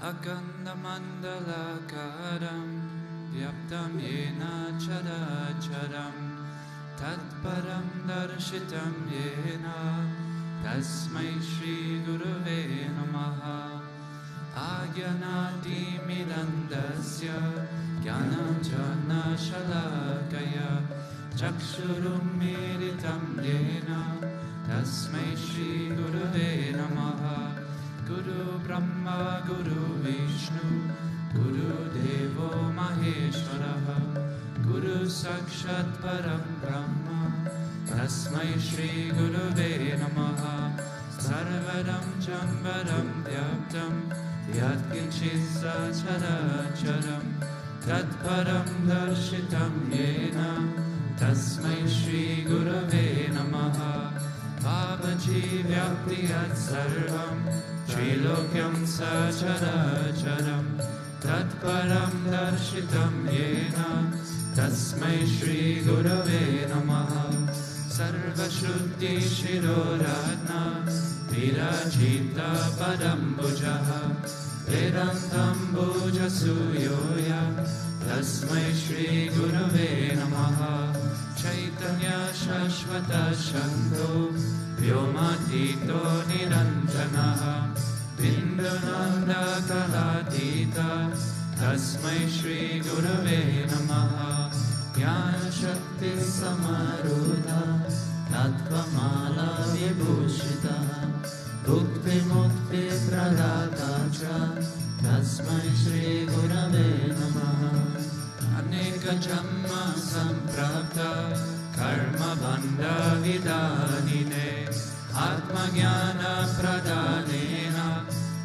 Akandamandalakaram Vyaptam Yena Characharam Tatparam Darshitam Yena Tasmai Shri Gurave Namaha Agyanati Mirandasya Gyanam Jana Shalakaya Chakshurum Miritam Yena Tasmai Shri Gurave Namaha Guru Brahma Guru Vishnu Guru Devo Maheshwaraha Guru Sakshat Param Brahma Tasmai Shri Gurave Namaha Sarvaram Chambaram Vyaptam Yat Kinchit Sacharacharam Tatparam Darshitam Yena Tasmai Shri Gurave Namaha Babaji Vyaptiyat Sarvam Trilokyam Sacharacharam Tatparam Darshitam Yena Tasmai Shri Gurave Namaha Sarva Shruti Shiroratna Virajita Padambujaha Vedantam Bujasuyoya Tasmai Shri Gurave Namaha Chaitanya Shashvata Shanto Vyomatito Niranjanaha Vindhananda Kalatita Tasmai Shri Gurave Namaha Jnana Shakti Samarudha Tattvamala Vibhushita Bhukti Mukti Pradata Cha Tasmai Shri Gurave Namaha Aneka Jamma Samprapta Karma Bandha Vidanine Atma Jnana Pradhanena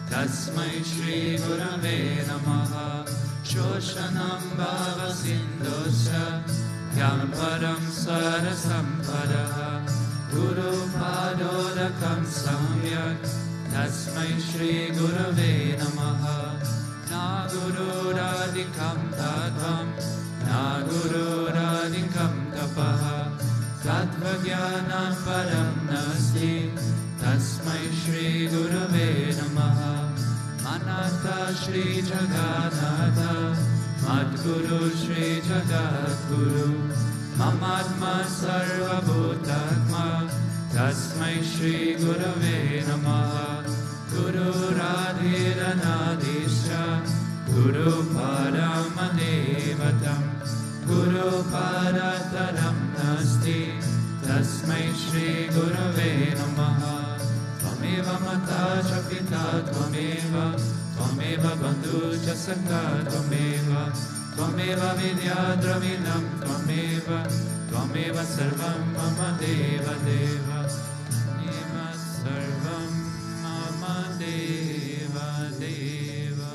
Tasmai Shri Gurave Namaha Shoshanam Bhava Sindhosya Yam Param Sarasampadaha Guru Padodakam Samyak Tasmai Shri Gurave Namaha Na Guru Radhikam Tattvam Na Guru Radhikam Tapaha Tattva Jnanam Param Nasti Tasmai Shri Gurave Namaha Ananta Shri Jagannatha Madguru Shri Jagadguru Mamatma Sarva Bhutatma Tasmai Shri Gurave Namaha Guru Radhiranadisha Guru Paramadevatam Guru Parataram Nasti Tasmai Shri Gurave Namaha Tvameva Mata Cha Pita Tvameva Tvameva Bandhu Cha Sakha Tvameva Tvameva Vidya Dravinam Tvameva Tvameva Sarvam Mama Deva Deva Tvameva Sarvam Mama Deva Deva.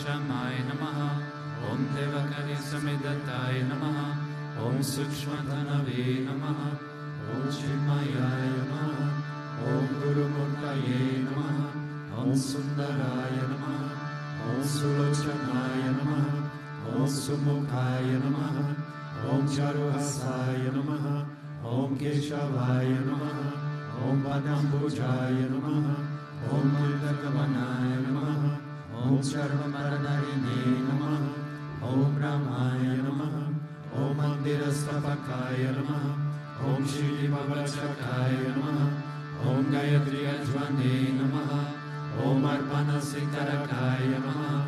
Shamaye Namaha, Om Devakari Samidataye Namaha, Om Sukshmathanave Namaha, Om Chinmayaya Namaha, Om Guru Murtaye Namaha, Om Sundaraya Namaha, Om Sulochanaya Namaha, Om Sumukhaya Namaha, Om Charuhasaya Namaha, Om Keshavaya Namaha, Om Padambujaya Namaha, Om Murdakavanaya Namaha, Om Charvamaranarine Namaha, Om Ramaya Namaha, Om Mandirastapakaya Namaha, Om Shri Bhavachakaya Namaha, Om Gayatri Ajvane Namaha, Om Arpana Sitarakaya Namaha,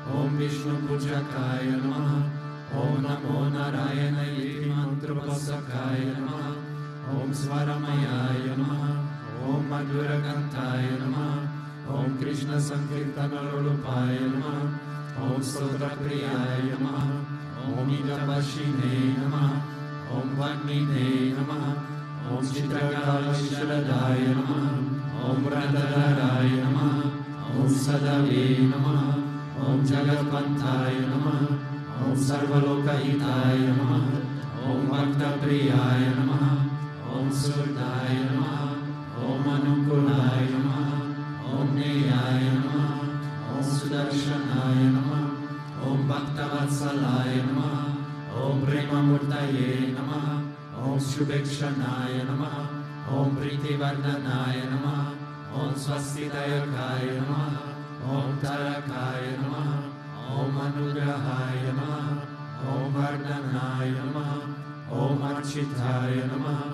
Om Vishnu Pujakaya Namaha, Om Namo Narayana Iti Mantrapasakaya Namaha, Om Swaramayaya Namaha, Om Madhurakantaya Namaha, Om Krishna Sankirtana Lolupaya Namaha, Om Stotrapriyaya Namaha, Om Idapashine Namaha, Om Vagmine Namaha, Om Chitrakala Sharadaya Namaha, Om Radharaya Namaha, Om Sadave Namaha, Om Jagatpantaya Namaha, Om Sarvalokahitaya Namaha, Om Bhaktapriyaya Namaha, Om Surdaya Namaha, Om Anukulaya Namaha, Om Neyaya Namaha, Om Sudarshanaya Namaha, Om Bhaktavatsalaya Namaha, Om Premamurtaye Namaha, Om Shubhekshanaya Namaha, Om Pritivardhanaya Namaha, Om Swastidayakaya Namaha, Om Tarakaya Namaha, Om Anugrahaya Namaha, Om Vardhanaya Namaha, Om Architaya Namaha,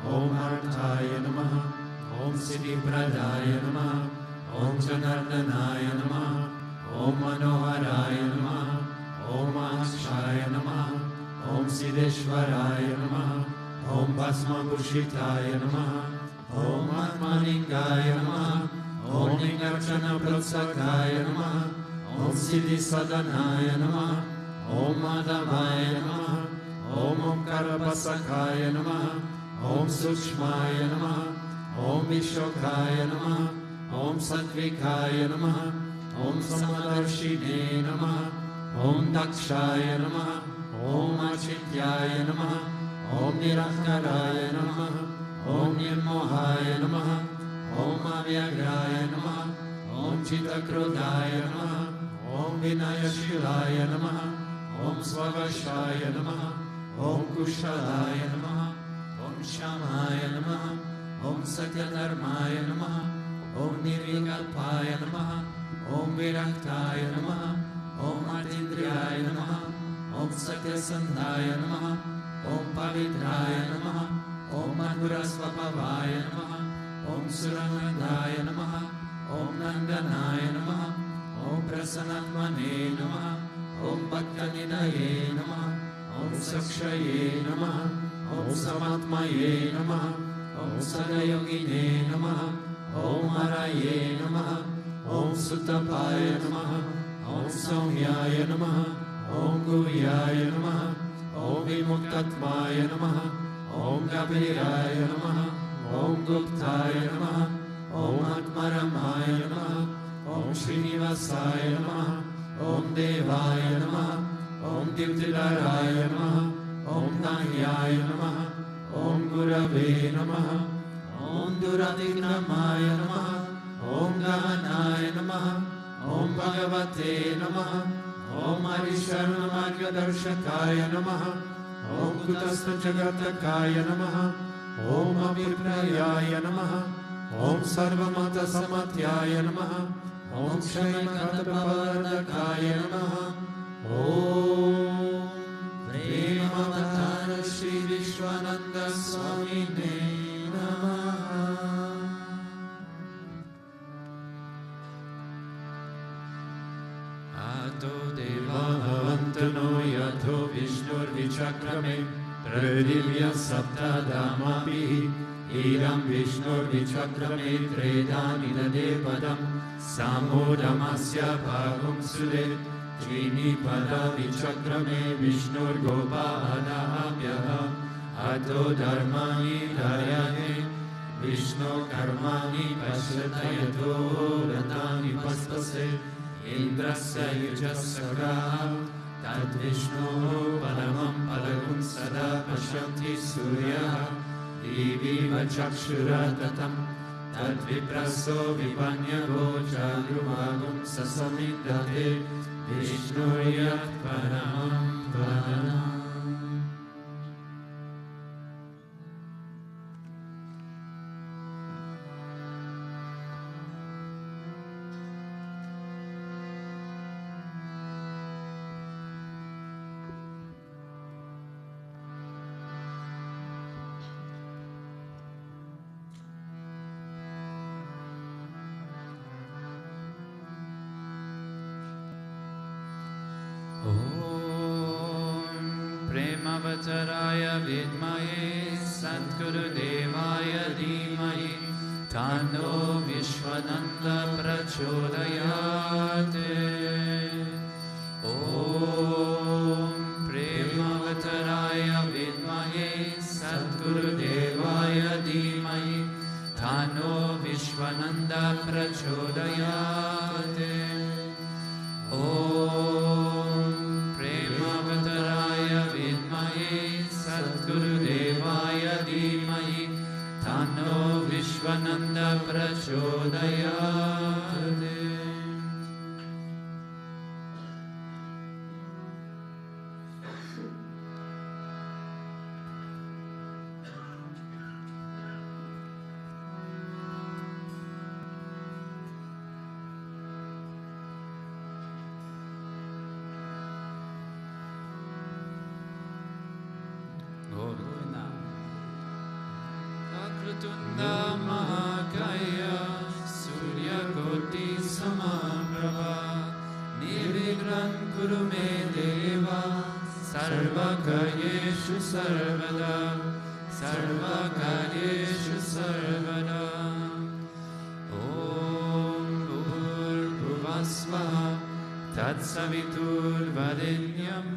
Om Arthaya Namaha, Om Siddhipradaya Namaha, Om Janardhanaya Namaha, Om Manoharaya Namaha, Om Ahashaya Namaha, Om Siddheshwaraya Namaha, Om Bhasmabhushitaya Namaha, Om Atmaningaya Namaha, Om Lingarchana Pratsakaya Namaha, Om Siddhi Sadanaya Namaha, Om Madhavaya Namaha, Om Omkarapasakaya Namaha, Om Sukshmaya Namaha, Om Vishokaya Namaha, Om Satvikaya Namaha, Om Samadarshine Namaha, Om Dakshaya Namaha, Om Achityaya Namaha, Om Nirankaraya Namaha, Om Nirmohaya Namaha, Om Avyagraya Namaha, Om Chitakrodaya Namaha, Om Vinayashilaya Namaha, Om Svavashaya Namaha, Om Kushalaya Namaha, Om Shamaya Namaha, Om Satyadharmaya Namaha, Om Nirvikalpaya Namaha, Om Viraktaya Namaha, Om Atindriyaya Namaha, Om Satyasandhaya Namaha, Om Pavitraya Namaha, Om Madhurasvapavaya Namaha, Om Suranandaya Namaha, Om Nandanaya Namaha, Om Prasanatmane Namaha, Om Bhaktanidaye Namaha, Om Sakshaye Namaha, Om Samatmaye Namaha, Om Sadayogine Namaha, Om Haraye Namaha, Om Sutapaye Namaha, Om Saumyaya Namaha, Om Guyaya Namaha, Om Vimuktatmaya Namaha, Om Gabiraya Namaha, Om Guptaya Namaha, Om Atmaramaya Namaha, Om Srinivasaya Namaha, Om Devaya Namaha, Om Divtidaraya Namaha, Om Nahyaya Namaha, Om Gurave Namaha, Om Duravikramaya Namaha, Om Gahanaya Namaha, Om Bhagavate Namaha, Om Harisharna Margadarshakaya Namaha, Om Kutastha Jagatakaya Namaha, Om Abhiprayaya Namaha, Om Sarvamata Samatyaya Namaha, Om Shaimakatapavardakaya Namaha, Om Premavatara Sri Vishwananda Swami Namaha. Ato Deva Bhavantano Yatho Vishnur Vichakrame Pradivya Saptadamapi Iram Vishnur Vichakrame Tredani Dade Padam Samodamasya Bhagum Sude Trini Pada Vichakrame Vishnur Gopadabhyaha Ato Dharmani Dayane Vishnu Karmani Pashyatayato Ratani Paspase Indrasya yujassagraha Tadvishnoho paramam palagum sada pashanti suryaha Diviva chakshura tatam Tadvipraso vipanyavo chagrumagum sasamindate Vishnuyat paramam paranam. Premavataraya vidmahe Satgurudevaya dhimahi Tano Vishwananda prachodayate. Om Premavataraya vidmahe Satgurudevaya dhimahi Tano Vishwananda prachodayate. Om Premavataraya vidmahe Satgurudevaya dhimahi Tano Vishwananda prachodayate. Tunda Mahakaya Surya Koti Samaprabha Nirvighnan Kuru Me Deva Sarvakaryeshu Sarvada Sarvakaryeshu Sarvada. Om Bhurbhuvasvaha Tatsavitur Varenyam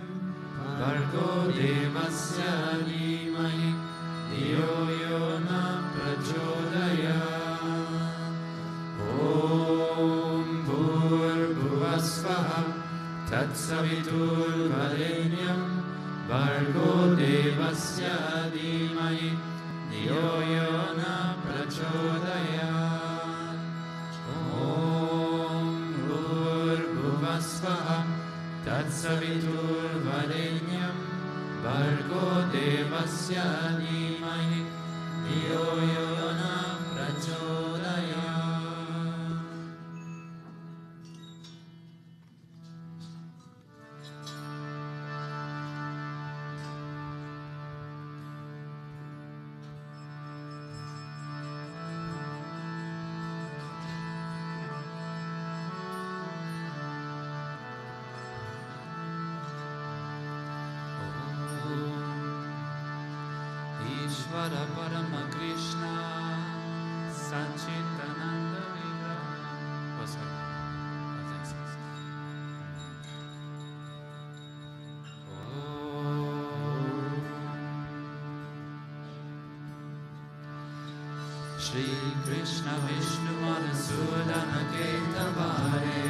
Bhargo Devasya Dhimahi Dhiyo Yo Na Prachodayat. Om Bhurbhuvasvaha Tatsavitur Varenyam Bhargo Devasya Dhimahi Dhiyo Yo Na Prachodayat. Om Bhurbhuvasvaha Tatsavitur Varenyam Bhargo Devasya Dhimahi Dhiyo Yo Na Prachodayat. Ishvara Parama Krishna Sachitananda Vigraha. Oh, sorry. Oh, thanks. Shri Krishna Vishnu Madhusudana Ketavare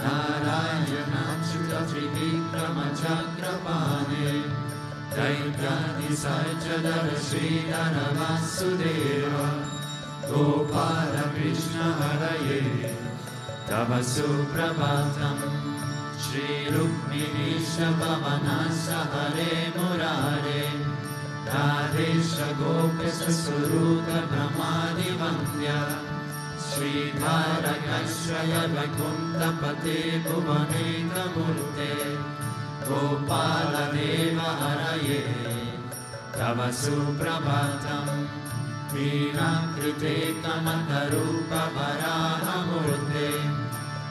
Narayana Achyuta Trivikrama Chakrapane Daityani Sajadara Sridhara Vasudeva Gopala Krishna Haraye Tava Suprabhatam Shri Rukmini Shabhavana Sahare Murare Radhesha Gopesa Suruta Brahmadi Vandya Sridhara Kashraya Vaikuntha Pate Bhuvaneta Murte Gopala Deva Haraye Tava Suprabhatam Veena Krite Kamatarupa Varaha Murte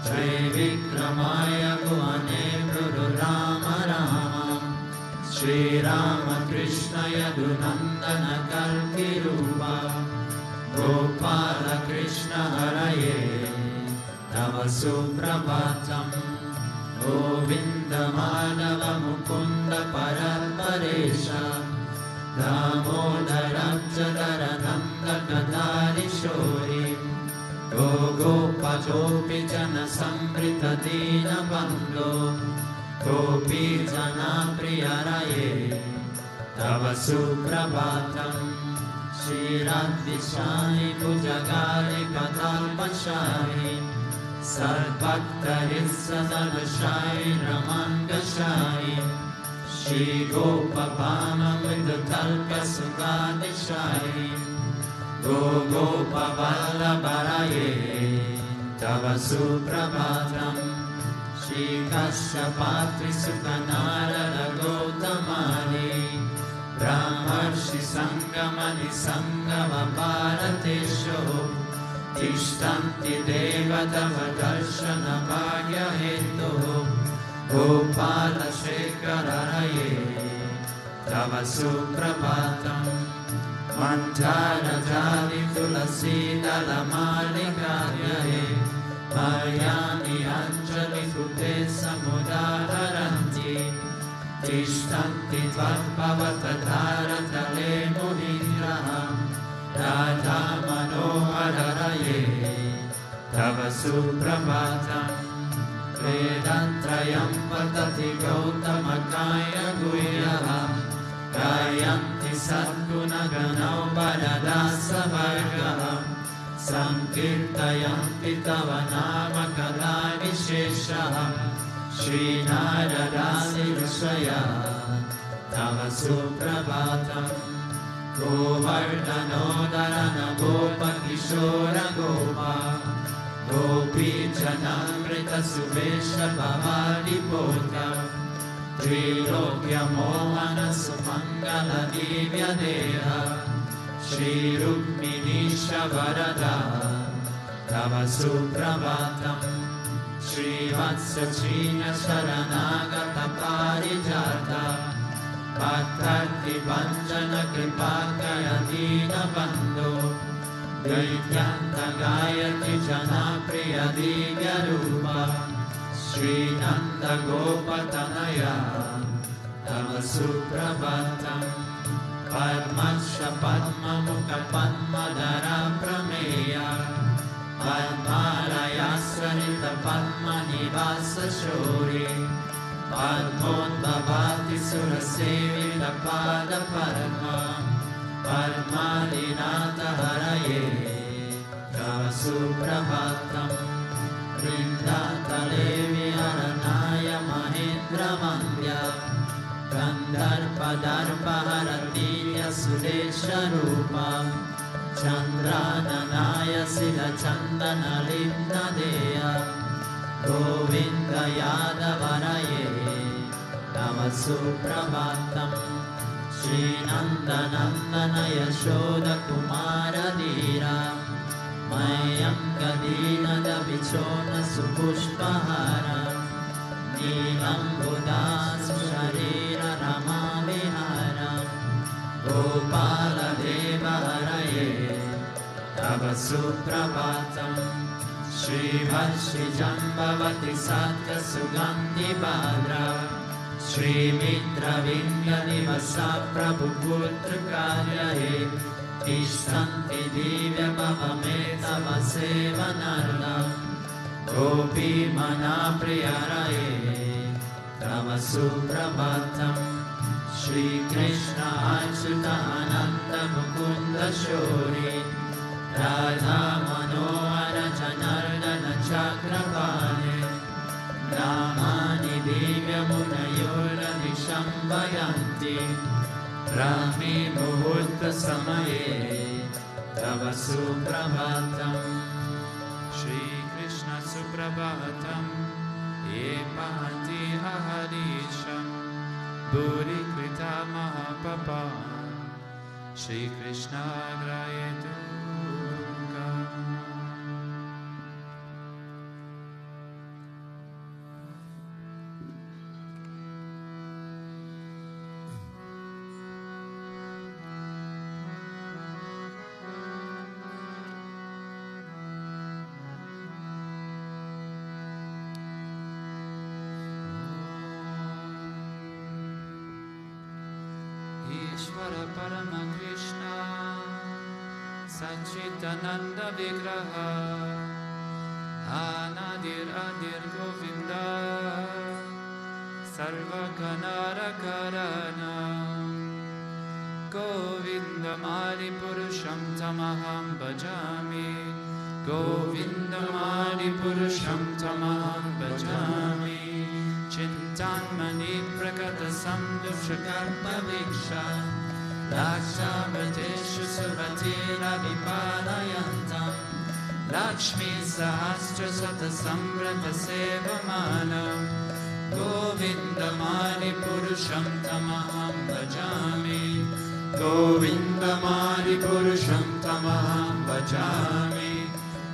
Jai Vikramaya Guhane Prabhu Rama Rama Shri Rama Krishna Yadunandana Kalki Rupa Gopala Krishna Haraye Tava Suprabhatam Govinda Madhava Mukunda Paraparesha Damodara Jadara Nanda Kadari Shori Gopajopi jana samrita dina bandho Gopi jana priyaraye Tava suprabhatam Shri Radhishani Pujagali Patalpashari Sarvaktaris Sadalashai Ramangashai Shri Gopavama Vidutalpa Sukadishai Gopa Vallabharaye Tava Suprabhatam Shri Kashyapatri Sukanarada Gautamani Brahmarshi Sangamani Sangama Bharatesho Tishtanti Devatava Darshana Bhagya Heto Gopala Shekararaye Tava Suprabhatam Mantara Jali Tulasi Dalamalikayahe Mayani Anjali Kute Samudararanti Tishtanti Tvatpavatadharatale Muhiraha Radha Manohararaye Tava Suprabhatam Vedantrayam Patati Gautamakaya Guyaha Gayanti Sadguna Ganau Baradasa Vargaha Sankirtayanti Tava Nama Kala Visheshaha Shri Naradasi Rishaya Tava Suprabhatam Govardhano Dharana Gopa Kishora Gopa Gopi Janamrita Subesha Bhavadi Pota Trilokya Mohana Sumangala Divya Deha Shri Rukmini Shavarada Tava Suprabhatam Shri Vatsachina Sharanagata Parijata Bhaktati Panjana Kripakaya Dina Bandho Daityanta Gayati Jana Priya Divya Rupa Shri Nanda Gopatanaya Tava Suprabhatam Padmasha Padma Mukha Padmadara Prameya Padmalaya Sarita Padma Nivasa Shori Padmodbhavati Surasevita Pada Padma Padmalinata Haraye Tava Suprabhatam Vrindatale Viharanaya Mahindra Mandya Gandharpa Darpa Haratya Sudesha Rupa Chandrananaya Sila Chandana Limna Deya Govinda Yadavaraye Tava Suprabhatam Shri Nanda Nandana Yashoda Kumara Dira Mayam Gadina Davichona Supushpahara Nilam Buddhas Sharira Rama Vihara Gopala Deva Haraye Tava Suprabhatam Shri Vashi Jambavati Satya Sugandhi Bhadra Shri Mitra Vinya Nivasa Prabhu Putra Karyahe Ishtanti Divya Bhavameta Vasevanarda Gopi Mana Priyaraye Tava Suprabhatam Shri Krishna Achyuta Ananta Mukunda Shori Radha Manohara Janardana Chakrapane Namani Divya Munayura Nishambayanti Rami Muhurta Samaye Tava Suprabhatam Shri Krishna Suprabhatam Epahati Ahadisham Buri Krita Mahapapa Shri Krishna Grayetu Paramakrishna Sachitananda Vigraha सर्वगणरकरणा गोविन्दमादिपुरुषं तमहं भजामि गोविन्दमादिपुरुषं तमहं भजामि चिन्तामणि प्रकटसंदुषकल्पवीक्षा लाक्षामृतेषु सुरतिरविपालयन्तं लक्ष्मीसहस्रशतसंव्रतसेवमानं गोविन्दमादिपुरुषं तमहं भजामि गोविन्दमादिपुरुषं तमहं भजामि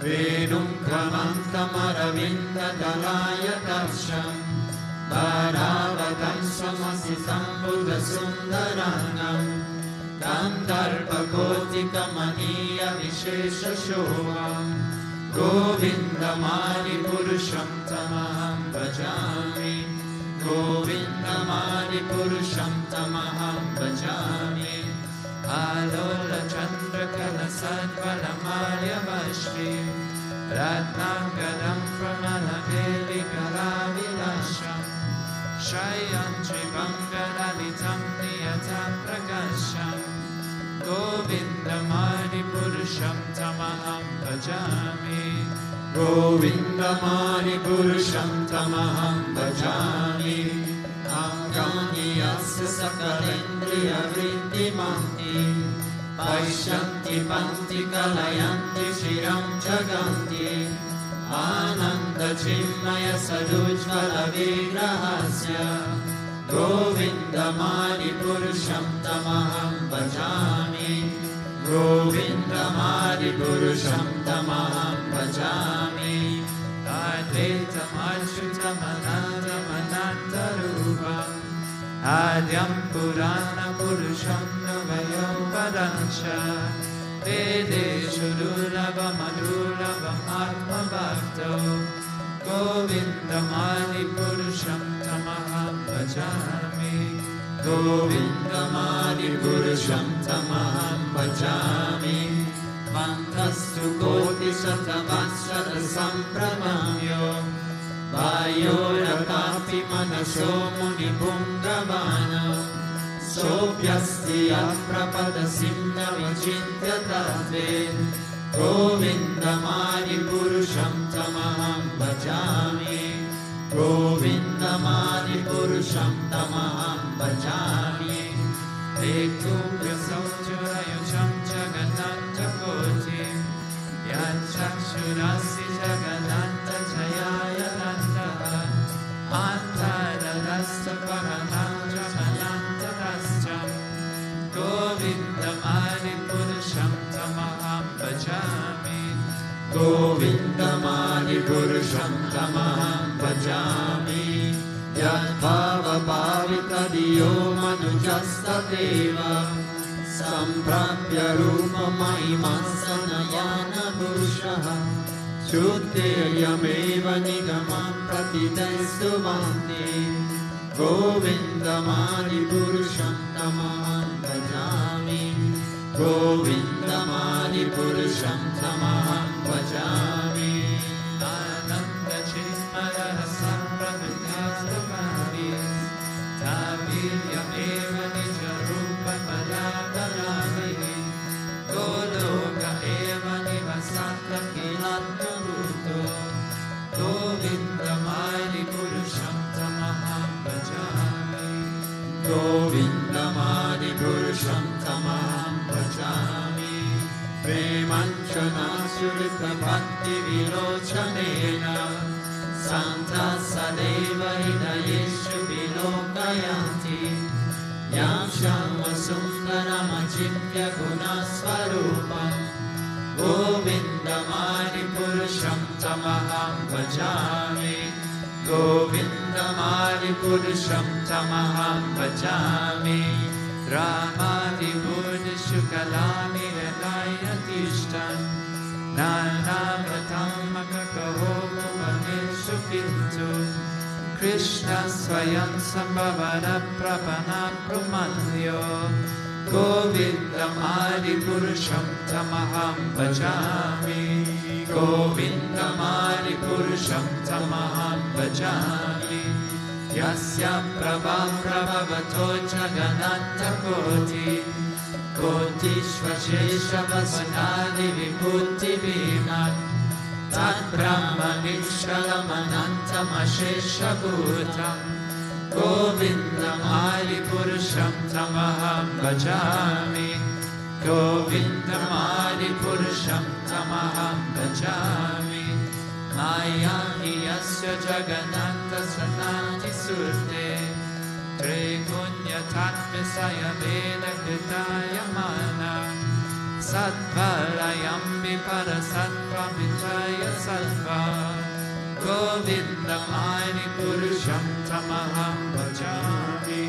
वेणुं क्रमन्तमरविन्ददलायतर्शं बारावतं स्वमसितं बुधसुन्दराङ्गं गन्धर्वकोटिकमनीयविशेषशोभं गोविन्दमादिपुरुषं तमहं भजामि गोविन्दमादिपुरुषं तमहं भजामि आलोलचन्द्रकलसद्वलमाल्यवश्री रत्नाकरं प्रमलवेलिकलाविलासं शय्यं श्रीमङ्गललितं नियतप्रकाशं गोविन्दमादिपुरुषं तमहं भजामि गोविन्दमादिपुरुषं तमहं भजामि अङ्गानि यस्य सकलेन्द्रियवृत्तिमन्ति पश्यन्ति पन्ति कलयन्ति शिरं जगन्ति आनन्दचिन्मयसदुज्ज्वलविग्रहस्य गोविन्दमादिपुरुषं तमहं भजामि गोविन्दमादिपुरुषं तमहं भजामि अद्वैतमच्युतमनन्तरूपम् आद्यं पुराणपुरुषं नवयो पदञ्च वेदेषु दुर्लभमदुर्लभमात्मभक्तो गोविन्दमादिपुरुषं तमहं भजामि गोविन्दमादिपुरुषं तमहं भजामि मन्त्रस्तु कोटिशतवत्सरसम्प्रमायो वायोरकापि मनसो मुनिपुङ्गवानो सोऽप्यस्ति अप्रपदसिंहविचिन्त्य तत्त्वे गोविन्दमादिपुरुषं तमहं भजामि गोविन्दमादिपुरुषं तमहं भजामि एकूप्यसौचुरयुजं जगन्नाथकोटिं यच्चक्षुरस्य जगन्नाथजयाय नन्दः आन्तररस्तपरनाथमनन्तरश्चं गोविन्दमादिपुरुषं तमहं भजामि गोविन्दमादिपुरुषं तमहं भजामि यद्भावभावितधियो मनुजस्तदेव सम्प्राप्य रूपमहिमसनयानभूषः श्रुतेयमेव निगमं प्रतिदैस्तुवन्ति गोविन्दमादिपुरुषं तमहं भजामि गोविन्दमादिपुरुषं तमहं भजामि आनन्दचिन्मयरसप्रभृतास्तुकारि तावीर्यमेव निजरूपपदाबलाभिः गोलोक एव निवसन्तकिलात्मभूतो गोविन्दमादिपुरुषं तमहं भजामि गोविन्दमादिपुरुषं तमहं भजामि प्रेमञ्चनासुरितभक्तिविलोचनेन सन्तः सदैव हृदयेषु विलोकयन्ति यां श्यामसुन्दरमचिन्त्य गुणस्वरूपं गोविन्दमादिपुरुषं तमहं भजामि गोविन्दमादिपुरुषं तमहं भजामि रामादिभुजशुकलानि रदायतिष्ठन् नानावतामकहो भुवनेषु किन्तु कृष्ण स्वयं सम्भवरप्रपन्नप्रमन्यो गोविन्दमादिपुरुषं तमहं भजामि गोविन्दमादिपुरुषं तमहं भजामि Yasya prabha prabhavato jaganata koti Koti shvashesha vasanadi vibhuti viman Tat brahma nishkalam anantam ashesha bhutam Govindam Adi Purusham Tamaham Bhajami Govindam Adi Purusham Tamaham Bhajami Maya Hiyasya Jagannatha Sanati Surte Trigunya Tatmisaya Veda Hridaya Mana Sattvalayam Vipara Sattva Vitaya Sattva Govindam Adi Purusham Tamaham Bhajami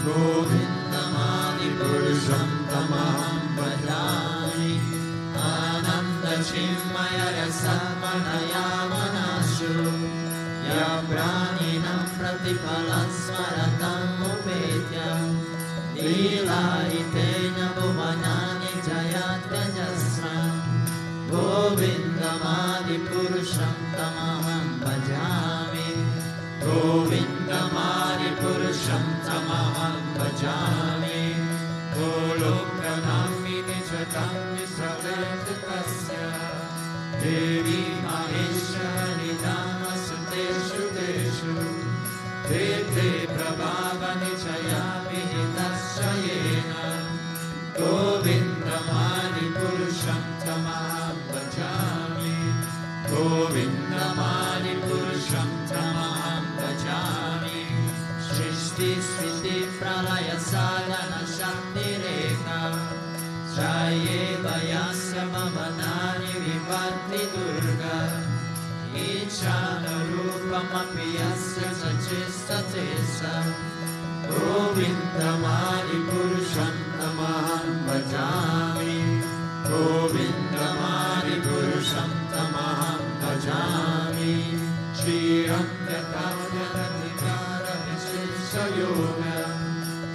Govindam Adi Purusham Tamaham Bhajami Ananda Chinmaya Rasamanaya Manashu Ya Praninam Pratipalam Smaratam Upetya Lila Itena Bhuvanani Jayatya Jasra Govindam Adi Purusham Tamaham Bhajami Govindam Adi Purusham Tamaham Bhajami Golokanami Nijatam Visavetitasya Devi Maheshwari Dama Suteshu Deshu Tete Prabhava Nichaya Vihitasya Yena Govindam Adi Purusham Tamaham Bhajami Govindam Adi Purusham Tamaham Bhajami Shrishti Sriti Pralaya Sadhana Shakti Rekha Jayeva Yasya Bhavanani Vipatti Durga Ichana Rupam Api Yasya Sachista Tesa Govindam Adi Purusham Tamaham Bhajami Govindam Adi Purusham Tamaham Bhajami Shriram Yatavyatikara Vishesha Yoga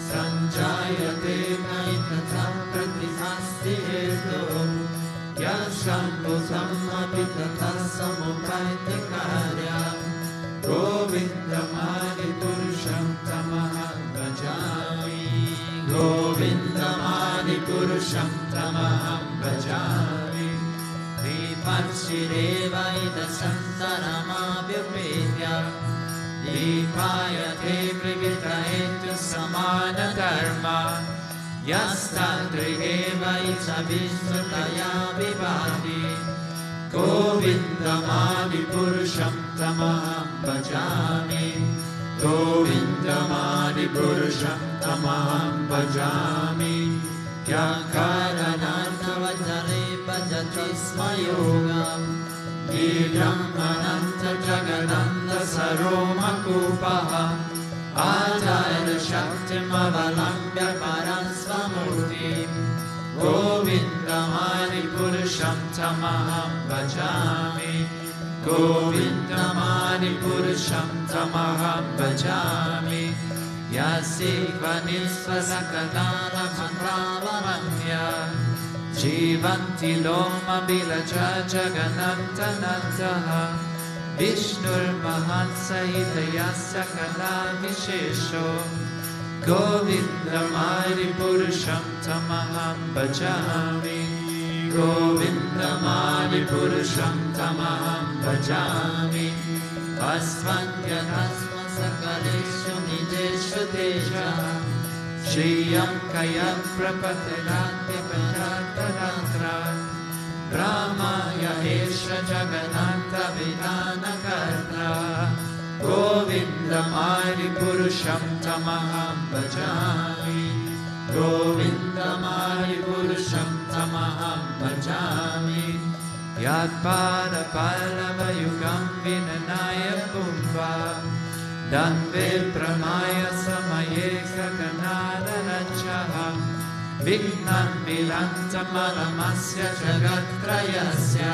Sanjayate Naitatam Pratihasti Heto Yashambhu Sammapitata Samupaite Karya Govindam Adi Purusham Tamaham Bhajami Govindam Adi Purusham Tamaham Bhajami Viparshireva Ida Santaramabhyupetya Dipayate Privitahetu Samana Dharma Yastandrigeva Icha Vishnutaya Vivadi Govindam Adi Purusham Tamaham Bhajami Govindam Adi Purusham Tamaham Bhajami Yakaranartha Vajale Bhajati Smayogam Nidram Ananta Jagananda Saroma Kupaha Adara Shaktim Avalambya Paransvamurti Govindam Adi Purusham Tamaham Bhajami Govindam Adi Purusham Tamaham Bhajami Yasikva Nisva Sakadana Manravamanya Jivanti Loma Bilaja Jagannatha Nantaha Vishnur Mahansahita Yasya Kala Vishesho Govindam Adi Purusham Tamaham Bhajami Govindam Adi Purusham Tamaham Bhajami Asvanya Tasma Sakaleshu Nijeshu Teja Shriyam Kayam Prapatirati Pachataratra Brahmaya Esha Jagannatha Vidana Karta Govindam Adi Purusham Tamaham Bhajami Govindam Adi Purusham Tamaham Bhajami Yatpada Pallava Yugam Vinanaya Kumbha Danve Pramaya Samaye Kakanada Rajaha Vignan Vilanta Malamasya Jagattrayasya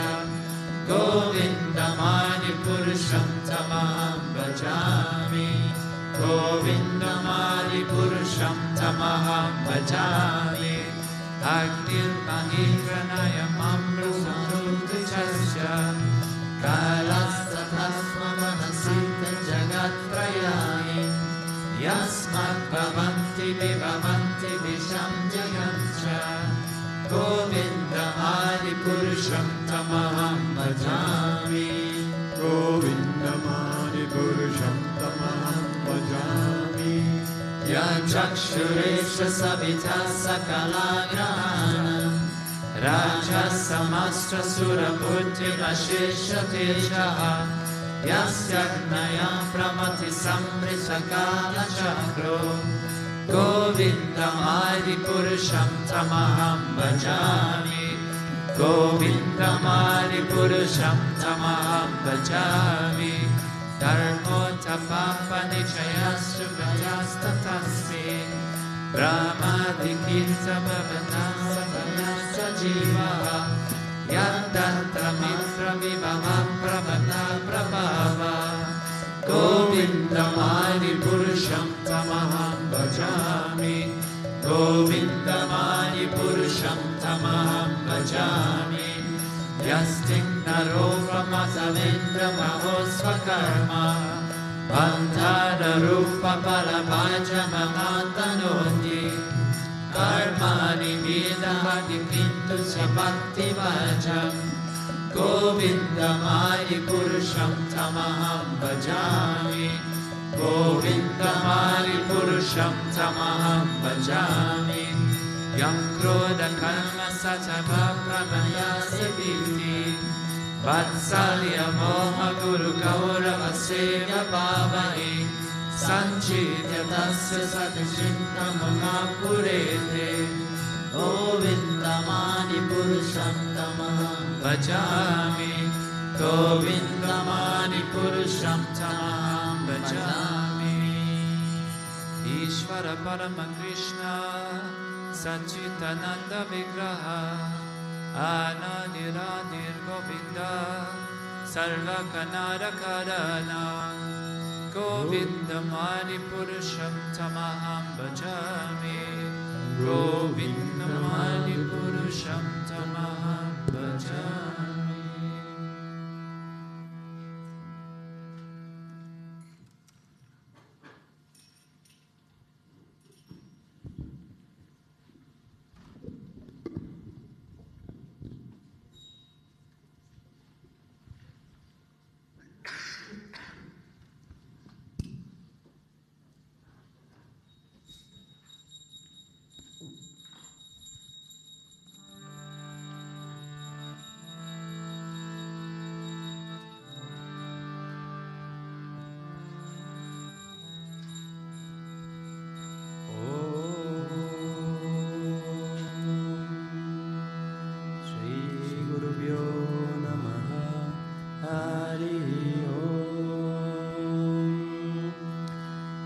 Govindam Adi Purusham Tamaham Bhajami Govindam Adi Purusham Tamaham Bhajami Agnir Mahindranaya Mamru Samruddhachasya Kalasta Tasma Manasita Jagattrayani bhajami. Govindamani Purusham Tamaham bhajami. Yachakshuresha savita sakala grahana Rajasamastra surabuddhi ashesha tejaha Yasyagnaya pramati samrisakala chakro Govindamadi purusham tamaham bhajami. Govindamadi purusham tamaham bhajami. Dharmo tapapa nichayasya vajastatasmi Brahmadikita bhavanasa vanasa jivaha Yaddantra mitra vibhavam pravana prabhava Govindamadi purusham tamaham bhajami. Govindamadi purusham tamaham bhajami. Yastigna ropa mazavendra mahosvakarma Bandhara rupa palavaja mamatanoti Karmani vidahati kintu sabhakti vajam Govindamadi purusham tamaham bhajami. Govindamadi purusham tamaham bhajami. Yam krodha karma satava prabhaya seviti Vatsalya moha guru gaurava sevya bhavai Sanchitya tasya satishinta mahapurete Govindamadi purusham tamaham bhajami. Govindamadi purusham tamaham bhajami. Ishvara Parama Krishna Sachitananda Vigraha Anadiradir Govinda Sarva Kanara Karana Govindamadi Purusham Tamaham Bhajami. Govindamadi Purusham Tamaham Bhajami.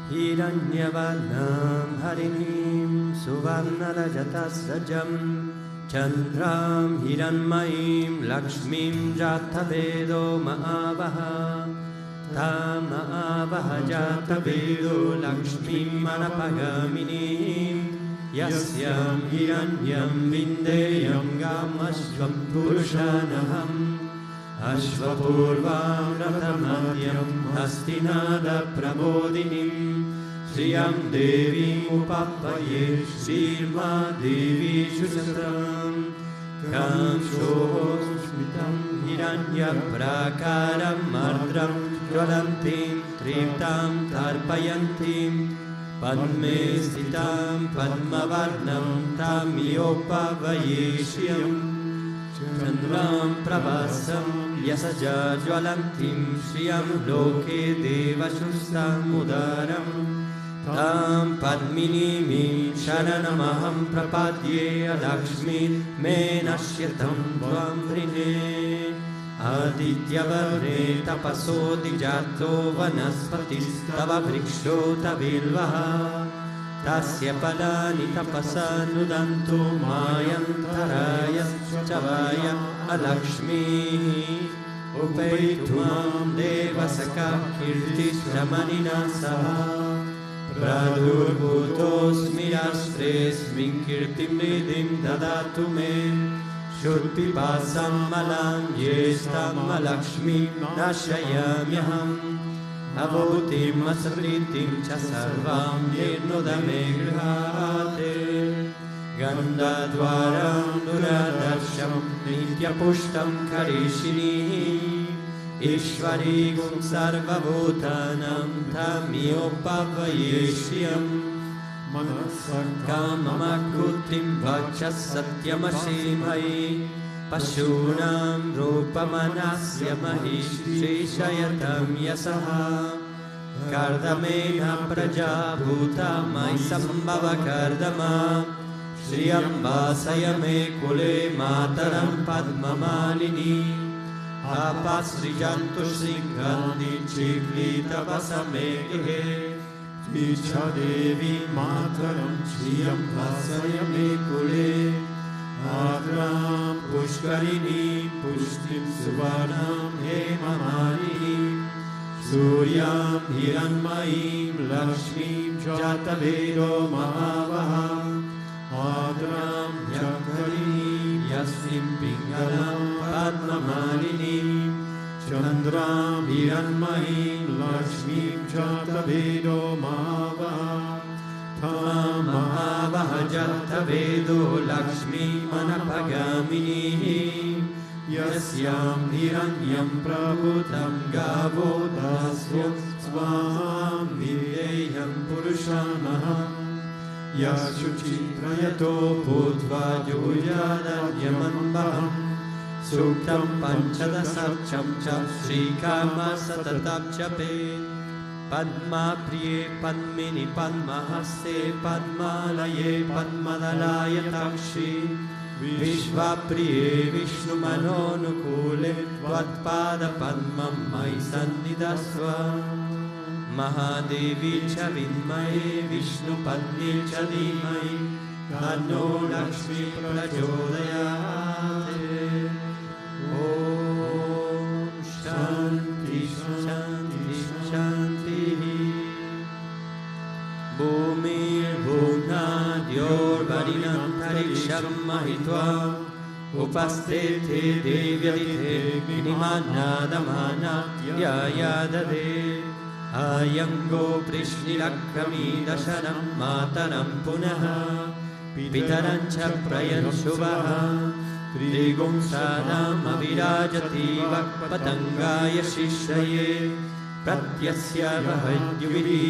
Hiranyavarnam harinim suvarnarajatassajam Chandram hiranmayim lakshmim jatavedo ma'avaha Tama'avaha jatavedo lakshmim manapagaminim Yasyam hiranyam vindeyam gamashvam purushanaham Ashvapurvam ratamadyam hastinada pramodinim Sriyam Devim upapaye Shirma Devi Shusatram Kamsho Shmitam Hiranya Prakaram Mardram Jvalantim Triptam Tarpayantim Padme Stitam Padmavarnam Tamiyopavayeshyam Chandram Prabhasam Yasaja Jvalantim Shriyam Loke Devashustam Udaram Tam Padminimim Sharanamaham Prapadye Lakshmi Menashyatam Tvam Vrine Adityavarne Tapaso Dijato Vanaspatis Tava Vriksho Tavilvaha Tasya Padani Tapasa Nudanto Mayantaraya Chavaya Alakshmi Upaitumam Devasaka Kirtis Ramanina Saha Pradurbutos Mirastres Minkirtim Nidim Dadatu Me Shurpipasam Malam Yestam Alakshmi Nashayamyaham Avotim Asritim Chasarvam Yernodame Grihate Gandadwaram Duradarsham Nityapushtam Karishini Ishvari Gum Sarvabhutanam Thamyopavayeshyam Kamamakutim Vacha Satyamashimai Pashunam Rupamanasya Mahishrishayatam Yasaha Kardamena Prajabhuta Maisambhava Kardama Shriyam Vasayame Kule Mataram Padmamalini Apasrijantu Sringhandi Chiklita Vasamehe Icha Devi Mataram Shriyam Vasayame Kule Adram Pushkarini Pushtim Suvarnam Hemamalini Suryam Hiranmayim Lakshmim Jatavedo Mahavaham Adram Jakarini Yasvim Pingalam Padmamalini Chandram Hiranmayim Lakshmim Jatavedo Mahavaham Tham Mahavaha Jatavedo Lakshmi Manapagamini Yasyam Hiranyam Prabhutam Gavo Dasyo Swam Videyam Purushamaham Yashuchitrayato Bhutva Yujadanyamambaham Suktam Panchadasarcham Cha Srikama Satatab Chape Padma Priye Padmini Padmahaste Padmalaye Padmadalaya Takshi Vishva Priye Vishnu Manonukule Tvatpada Padmam Mai Sannidasva Mahadevi Cha Vinmaye Vishnu Padni Cha Dhimai Tanno Lakshmi Prachodayate Om Shanti Shanti Shanti Bhumir Bhunadyor Varinam Tariksham Mahitva Upastete Devyadite Nimanadamana Yayadade Ayango Prishnirakrami Dashanam Mataram Punaha Pitarancha Prayan Shubha Trigum Sadam Avirajati Vakpatangaya Shishaye Pratyasya Vahadyuvidi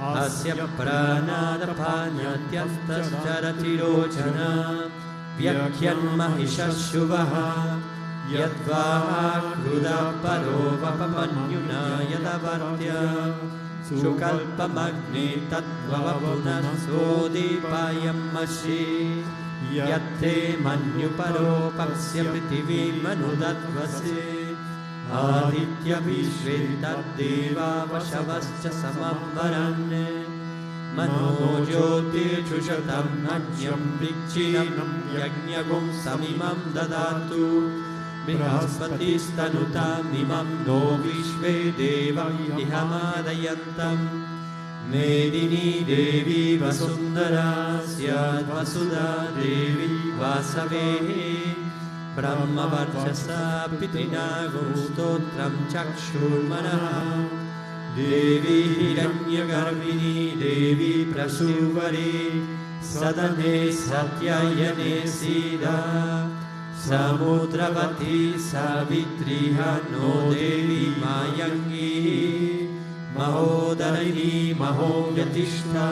Asya Pranadapanyatyastasjaratirochana Vyakyan Mahishashubha Yadvaha Kruda Parovapamanyuna Yadavartya Sukalpamagni Tatvavapuna Sodipayam Mashi Yatte Manyuparo Paksya Prithivī Manudatvase Aditya Vishvetadeva Vashavascha Samamvaranne Manojoti Chushatam Najyam Prichinam Yajnagum Samimam Dadatu Brihaspati Stanutam Imam No Vishve Deva Ihamadayantam Medini Devi Vasundara Syad Vasuda Devi Vasavehi Brahma Varchasa Pitina Gustotram Chakshurmanaha Devi Hiranyagarbhini Devi Prasuvari Sadane Satyayane Sida Samudravati Savitriha No Devi Mayangi Mahodarini Mahovyatishta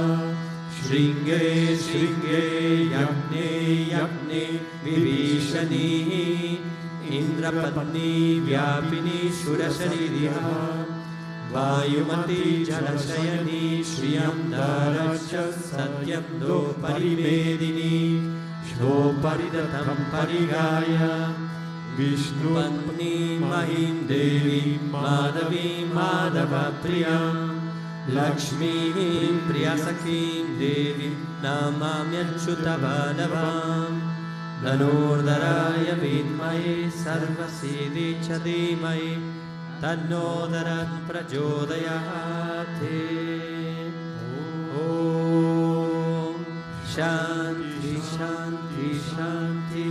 Shringe Shringe Yagne Yagne Vivishani Indrapatni Vyapini Shurasharidha Vayumati Jalashayani Shriyam Darasya Satyam Do Parimedini Shno Paridatam Parigaya Vishnu Patni Mahim Devi Madhavi Madhava Priyam Lakshmi Priyasakhim Devi Namamyachutavadavam Dhanurdaraya Vidmaye Sarvasiddhi Chadimai Tannodarat Prachodayate Om Shanti Shanti Shanti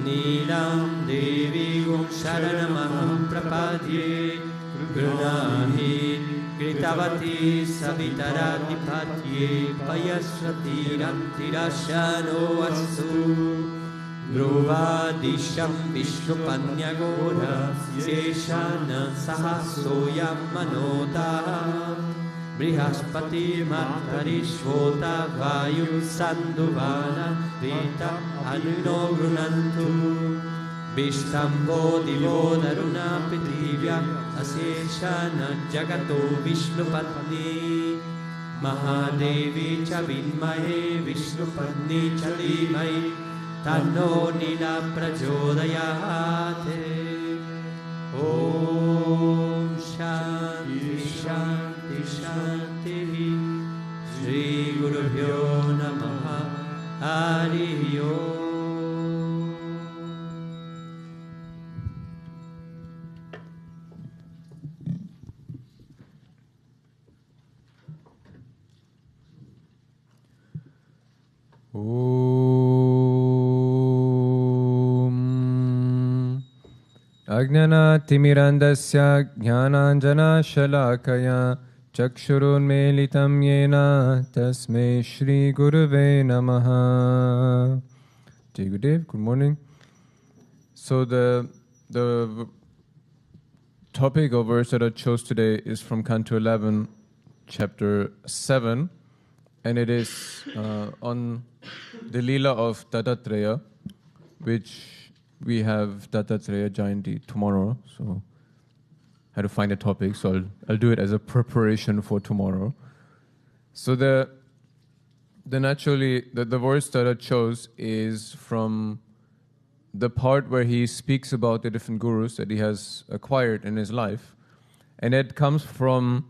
Nilam Devi Gum Sharanamaham Prapadye Grunahi Kritavati Savitaradipatye Payasrati Rantirashano Astu Dhruvadisham Vishnupanyagora Seshana Sahasoyam Manota Brihaspati Matharishvota Vayu Sanduvana Vita Anuno Grunantu Vishtambo Divo Daruna Pitivya Aseshana Jagato Vishnupatni Mahadevi cha Vinmahe Vishnupatni cha Dhimai Tanno Nina Prachodayate Om Shanti Shanti Shanti Shri Gurubhyo Namaha Hari Om. Ajnana-timirandasya jnananjana-shalakaya chakshurunmelitam yena tasmai Shri Guruve Namaha. Jai Gurudev, good morning. So the topic or verse that I chose today is from Canto 11, chapter 7, and it is on the Leela of Dattatreya, which we have Dattatreya Jayanti tomorrow, so I had to find a topic, so I'll do it as a preparation for tomorrow. So the verse that I chose is from the part where he speaks about the different gurus that he has acquired in his life, and it comes from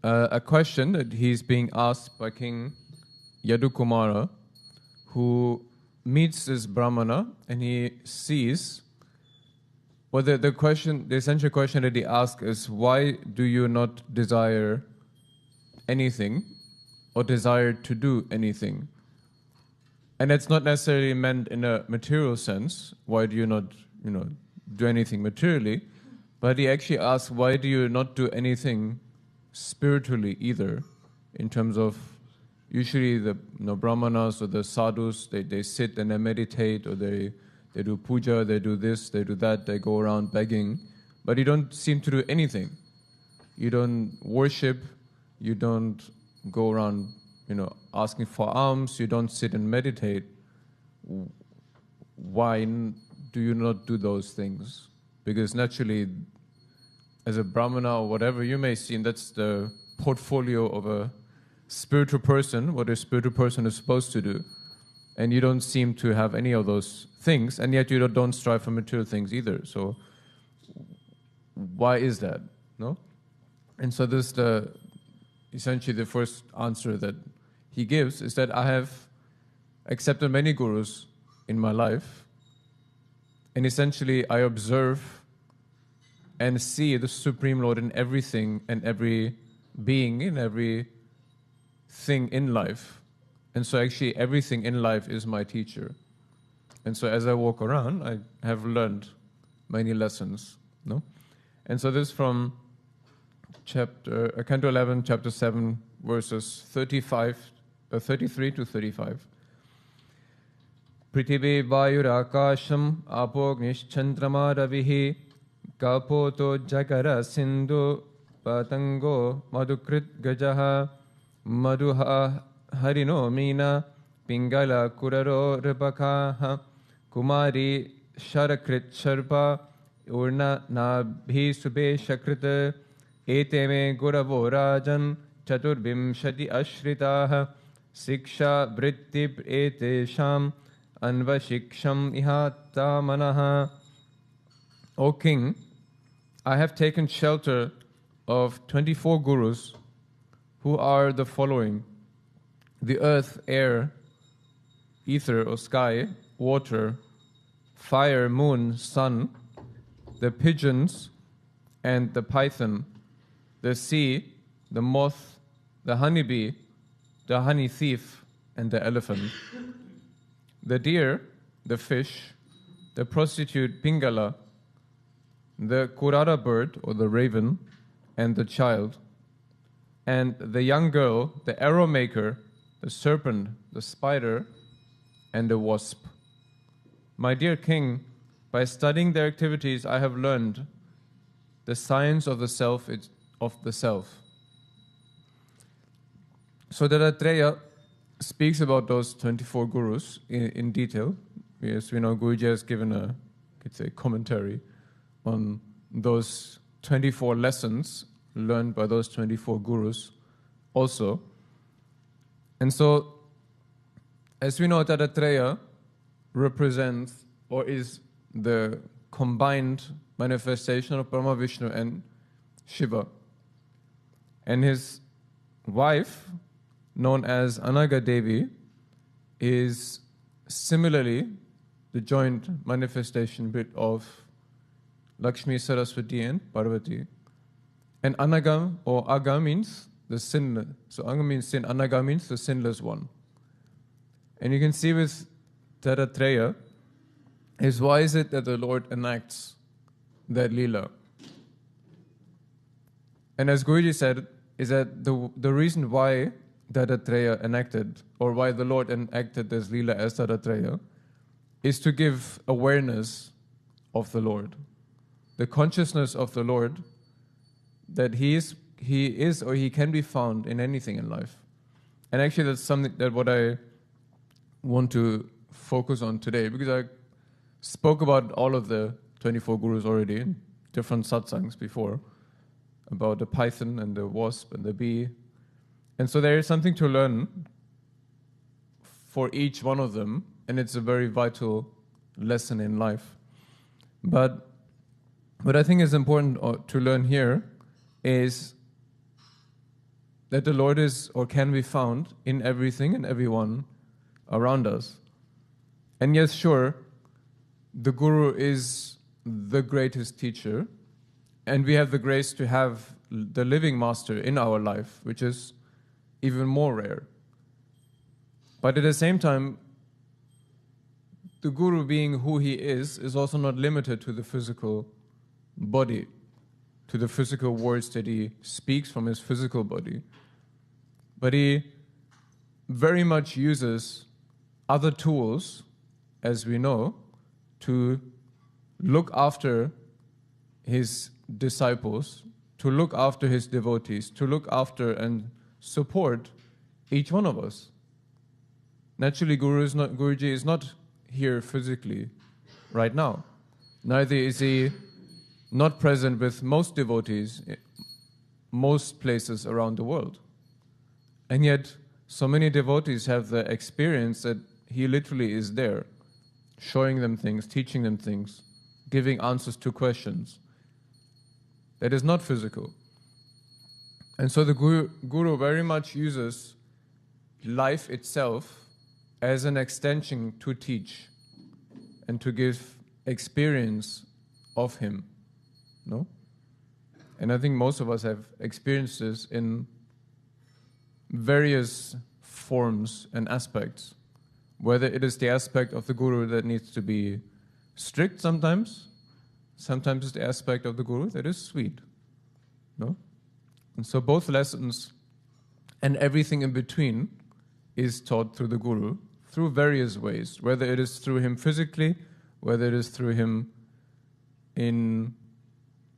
a question that he's being asked by King Yadukumara, who meets this Brahmana and he sees, well, the essential question that he asks is, why do you not desire anything or desire to do anything? And it's not necessarily meant in a material sense, why do you not, do anything materially, but he actually asks, why do you not do anything spiritually either, in terms of usually the brahmanas or the sadhus, they sit and they meditate, or they do puja, they do this, they do that, they go around begging, but you don't seem to do anything. You don't worship, you don't go around, asking for alms, you don't sit and meditate. Why do you not do those things? Because naturally, as a brahmana or whatever you may seem, that's the portfolio of a spiritual person, what a spiritual person is supposed to do. And you don't seem to have any of those things, and yet you don't strive for material things either. So why is that? No? And so this essentially the first answer that he gives is that I have accepted many gurus in my life, and essentially I observe and see the Supreme Lord in everything and every being, in every thing in life. And so actually everything in life is my teacher. And so as I walk around, I have learned many lessons. No? And so this from Canto 11, chapter 7, verses 33 to 35. Prithivi vayurakasham apognischandrama ravihi kapoto jakara sindhu patango madhukrit gajaha Madhuha harino meena pingala kuraro ripakaha kumari sharakrit sharpa urna nabhi subhe shakrita eteme guravo rajan chaturbimshati ashritaha siksha vritti etesham anvashiksham ihata manaha. O king, I have taken shelter of 24 gurus who are the following: the earth, air, ether or sky, water, fire, moon, sun, the pigeons and the python, the sea, the moth, the honeybee, the honey thief, and the elephant, the deer, the fish, the prostitute Pingala, the Kurara bird or the raven, and the child, and the young girl, the arrow maker, the serpent, the spider, and the wasp. "My dear king, by studying their activities, I have learned the science of the self. So Dattatreya speaks about those 24 gurus in detail. As we know, Guruji has given a commentary on those 24 lessons learned by those 24 gurus also. And so, as we know, Dattatreya represents or is the combined manifestation of Brahma, Vishnu and Shiva. And his wife, known as Anaga Devi, is similarly the joint manifestation bit of Lakshmi, Saraswati and Parvati. And Anaga or Aga means the sinless. So Aga means sin, Anaga means the sinless one. And you can see with Dattatreya is why is it that the Lord enacts that Leela? And as Guruji said, is that the reason why Dattatreya enacted, or why the Lord enacted this Leela as Dattatreya, is to give awareness of the Lord. The consciousness of the Lord, that He is or He can be found in anything in life. And actually that's something that what I want to focus on today, because I spoke about all of the 24 gurus already in different satsangs before, about the python and the wasp and the bee. And so there is something to learn for each one of them, and it's a very vital lesson in life. But what I think is important to learn here is that the Lord is or can be found in everything and everyone around us. And yes, sure, the Guru is the greatest teacher, and we have the grace to have the living master in our life, which is even more rare. But at the same time, the Guru, being who he is also not limited to the physical body, to the physical words that he speaks from his physical body. But he very much uses other tools, as we know, to look after his disciples, to look after his devotees, to look after and support each one of us. Naturally, Guruji is not here physically right now. Neither is he not present with most devotees, most places around the world. And yet, so many devotees have the experience that he literally is there, showing them things, teaching them things, giving answers to questions. That is not physical. And so the Guru very much uses life itself as an extension to teach and to give experience of him. No? And I think most of us have experienced this in various forms and aspects. Whether it is the aspect of the Guru that needs to be strict sometimes it's the aspect of the Guru that is sweet. No? And so both lessons and everything in between is taught through the Guru, through various ways, whether it is through him physically, whether it is through him in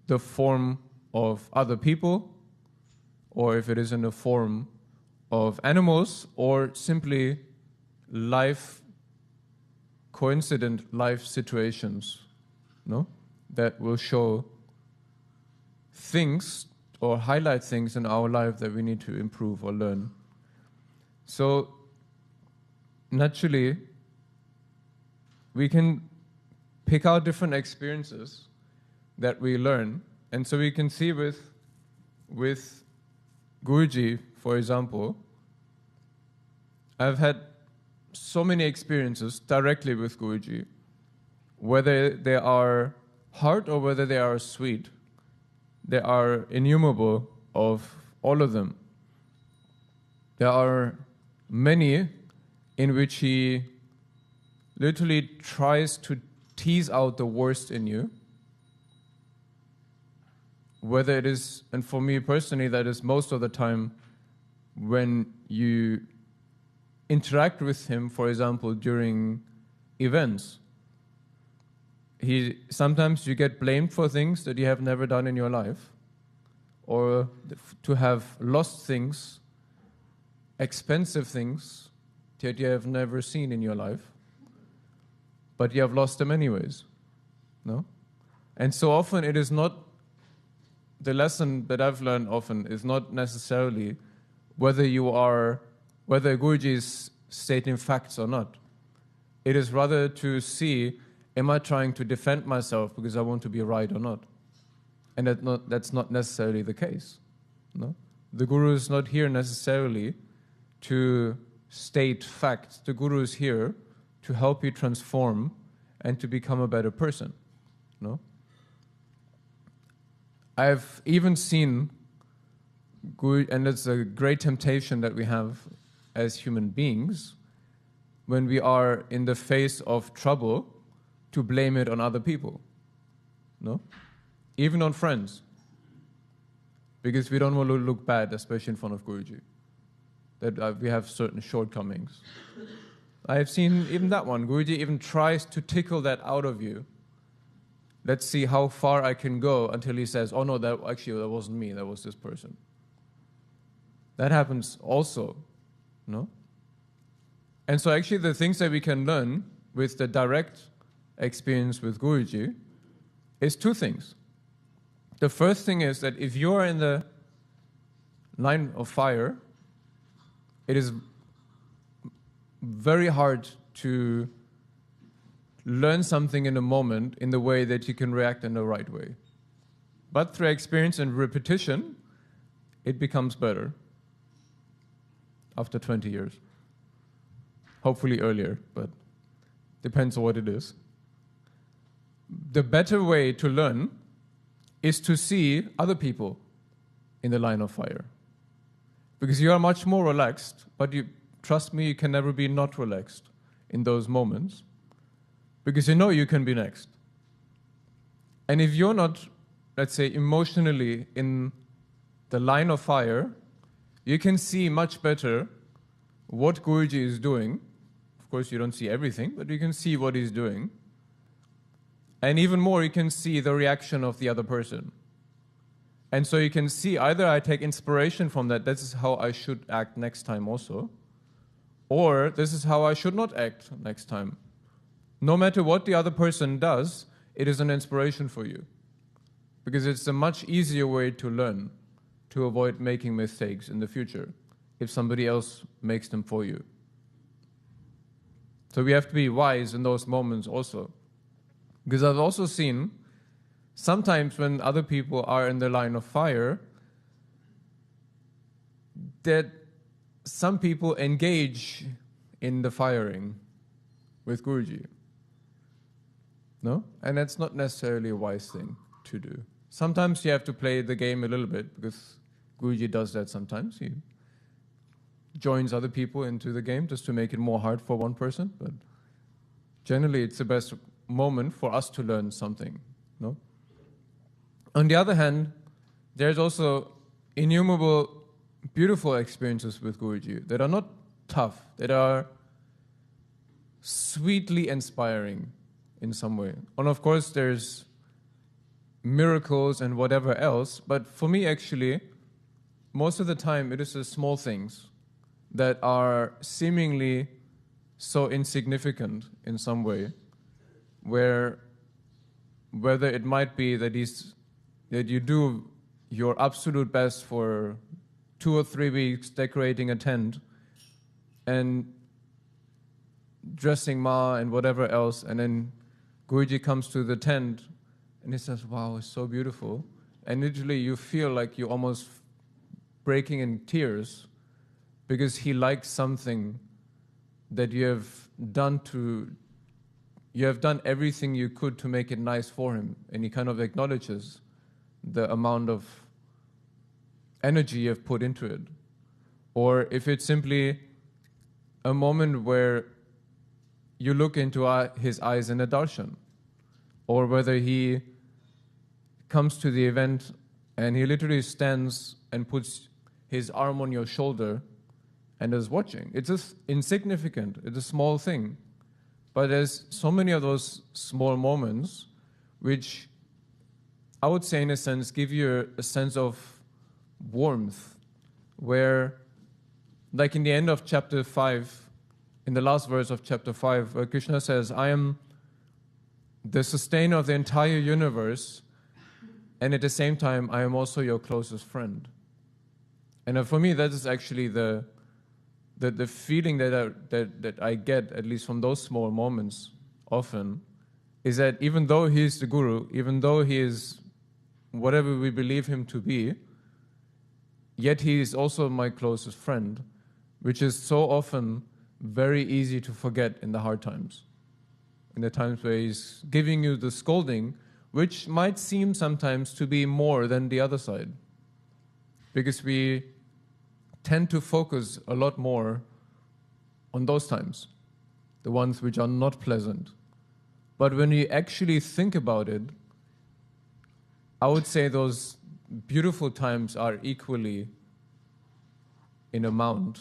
the form of other people, or if it is in the form of animals, or simply coincident life situations, no? That will show things or highlight things in our life that we need to improve or learn. So, naturally, we can pick out different experiences that we learn. And so we can see with Guruji, for example, I've had so many experiences directly with Guruji, whether they are hard or whether they are sweet. There are innumerable of all of them. There are many in which he literally tries to tease out the worst in you. Whether it is, and for me personally, that is most of the time when you interact with him, for example, during events. sometimes you get blamed for things that you have never done in your life, or to have lost things, expensive things that you have never seen in your life, but you have lost them anyways. No? And so often it is not, the lesson that I've learned often is not necessarily whether Guruji is stating facts or not. It is rather to see, am I trying to defend myself because I want to be right or not? And that's not necessarily the case. No? The Guru is not here necessarily to state facts. The Guru is here to help you transform and to become a better person. No? I've even seen Guru, and it's a great temptation that we have as human beings, when we are in the face of trouble, to blame it on other people. No? Even on friends. Because we don't want to look bad, especially in front of Guruji. That we have certain shortcomings. I have seen even that one. Guruji even tries to tickle that out of you. Let's see how far I can go, until he says, oh no, that wasn't me, that was this person. That happens also. No? And so actually the things that we can learn with the direct experience with Guruji is two things. The first thing is that if you are in the line of fire, it is very hard to learn something in a moment in the way that you can react in the right way. But through experience and repetition, it becomes better after 20 years. Hopefully earlier, but depends on what it is. The better way to learn is to see other people in the line of fire. Because you are much more relaxed, but trust me, you can never be not relaxed in those moments, because you know you can be next. And if you're not, let's say, emotionally in the line of fire, you can see much better what Guruji is doing. Of course, you don't see everything, but you can see what he's doing. And even more, you can see the reaction of the other person. And so you can see, either I take inspiration from that, this is how I should act next time also, or this is how I should not act next time. No matter what the other person does, it is an inspiration for you. Because it's a much easier way to learn, to avoid making mistakes in the future, if somebody else makes them for you. So we have to be wise in those moments also. Because I've also seen, sometimes when other people are in the line of fire, that some people engage in the firing with Guruji. No? And that's not necessarily a wise thing to do. Sometimes you have to play the game a little bit, because Guruji does that sometimes. He joins other people into the game just to make it more hard for one person. But generally, it's the best moment for us to learn something. No? On the other hand, there's also innumerable beautiful experiences with Guruji that are not tough, that are sweetly inspiring in some way. And of course, there's miracles and whatever else, but for me, actually, most of the time, it is the small things that are seemingly so insignificant in some way, whether it might be that you do your absolute best for 2 or 3 weeks decorating a tent and dressing Ma and whatever else, and then Guruji comes to the tent and he says, wow, it's so beautiful. And literally you feel like you're almost breaking in tears because he likes something that you have done everything you could to make it nice for him, and he kind of acknowledges the amount of energy you have put into it. Or if it's simply a moment where you look into his eyes in a darshan, or whether he comes to the event and he literally stands and puts his arm on your shoulder and is watching. It's just insignificant. It's a small thing. But there's so many of those small moments which I would say in a sense give you a sense of warmth, where like in the end of chapter 5, in the last verse of chapter 5, where Krishna says, I am the sustainer of the entire universe, and at the same time, I am also your closest friend. And for me, that is actually the feeling that I get, at least from those small moments often, is that even though he is the Guru, even though he is whatever we believe him to be, yet he is also my closest friend, which is so often very easy to forget in the hard times. In the times where he's giving you the scolding, which might seem sometimes to be more than the other side. Because we tend to focus a lot more on those times, the ones which are not pleasant. But when you actually think about it, I would say those beautiful times are equally in amount,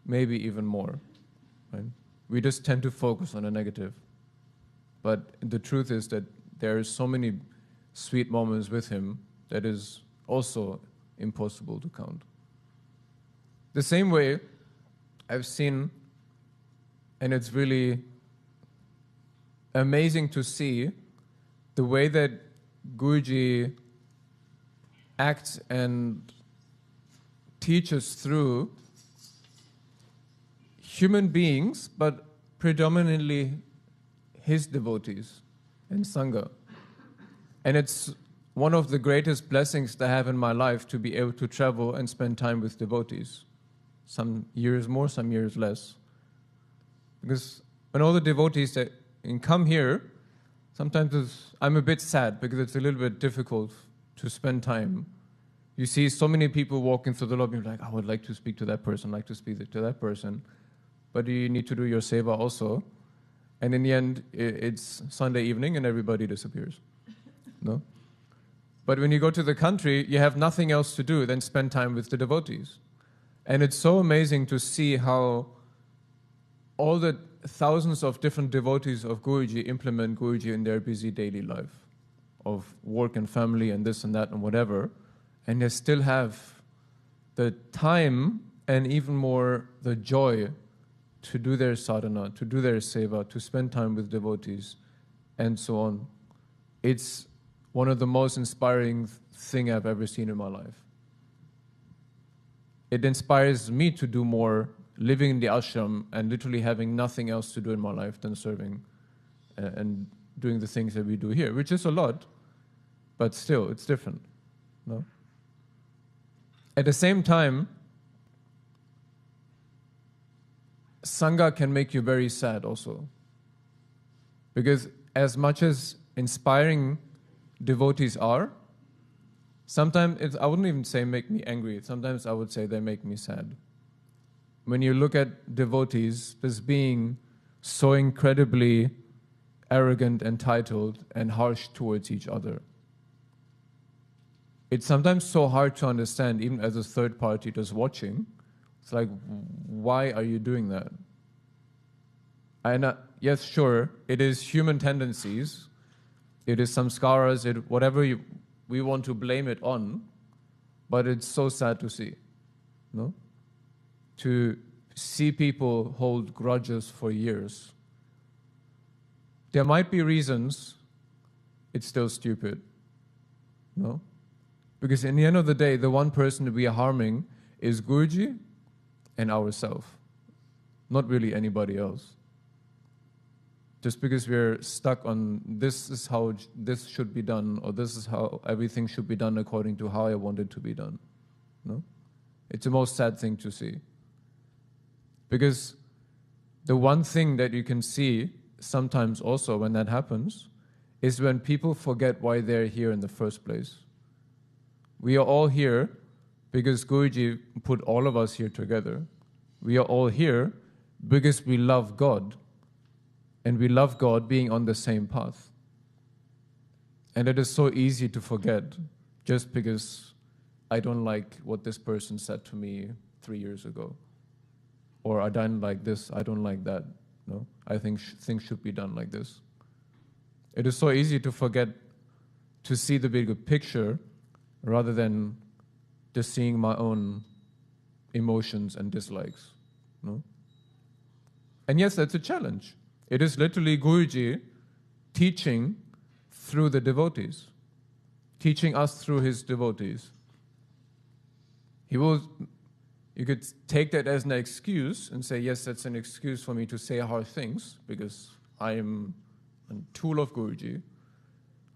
maybe even more. Right? We just tend to focus on the negative. But the truth is that there are so many sweet moments with him that is also impossible to count. The same way I've seen, and it's really amazing to see the way that Guruji acts and teaches through human beings, but predominantly his devotees and Sangha. And it's one of the greatest blessings that I have in my life to be able to travel and spend time with devotees. Some years more, some years less. Because when all the devotees that come here, sometimes I'm a bit sad because it's a little bit difficult to spend time. You see so many people walking through the lobby, like, I would like to speak to that person, like to speak to that person. But you need to do your seva also. And in the end, it's Sunday evening and everybody disappears. No? But when you go to the country, you have nothing else to do than spend time with the devotees. And it's so amazing to see how all the thousands of different devotees of Guruji implement Guruji in their busy daily life of work and family and this and that and whatever. And they still have the time and even more the joy to do their sadhana, to do their seva, to spend time with devotees, and so on. It's one of the most inspiring thing I've ever seen in my life. It inspires me to do more, living in the ashram and literally having nothing else to do in my life than serving and doing the things that we do here, which is a lot, but still, it's different. No? At the same time, Sangha can make you very sad also. Because as much as inspiring devotees are, sometimes I wouldn't even say make me angry. Sometimes I would say they make me sad. When you look at devotees as being so incredibly arrogant, entitled, and harsh towards each other. It's sometimes so hard to understand, even as a third party just watching. It's like, why are you doing that? And yes, sure, it is human tendencies. It is samskaras, whatever we want to blame it on, but it's so sad to see, no? To see people hold grudges for years. There might be reasons, it's still stupid, no? Because in the end of the day, the one person that we are harming is Guruji and ourselves, not really anybody else. Just because we're stuck on this is how this should be done, or this is how everything should be done according to how I want it to be done. No? It's the most sad thing to see. Because the one thing that you can see sometimes also when that happens is when people forget why they're here in the first place. We are all here because Guruji put all of us here together. We are all here because we love God. And we love God being on the same path. And it is so easy to forget just because I don't like what this person said to me 3 years ago. Or I don't like this, I don't like that. No, I think things should be done like this. It is so easy to forget to see the bigger picture rather than just seeing my own emotions and dislikes. No? And yes, that's a challenge. It is literally Guruji teaching through the devotees, teaching us through his devotees. You could take that as an excuse and say, yes, that's an excuse for me to say hard things because I am a tool of Guruji.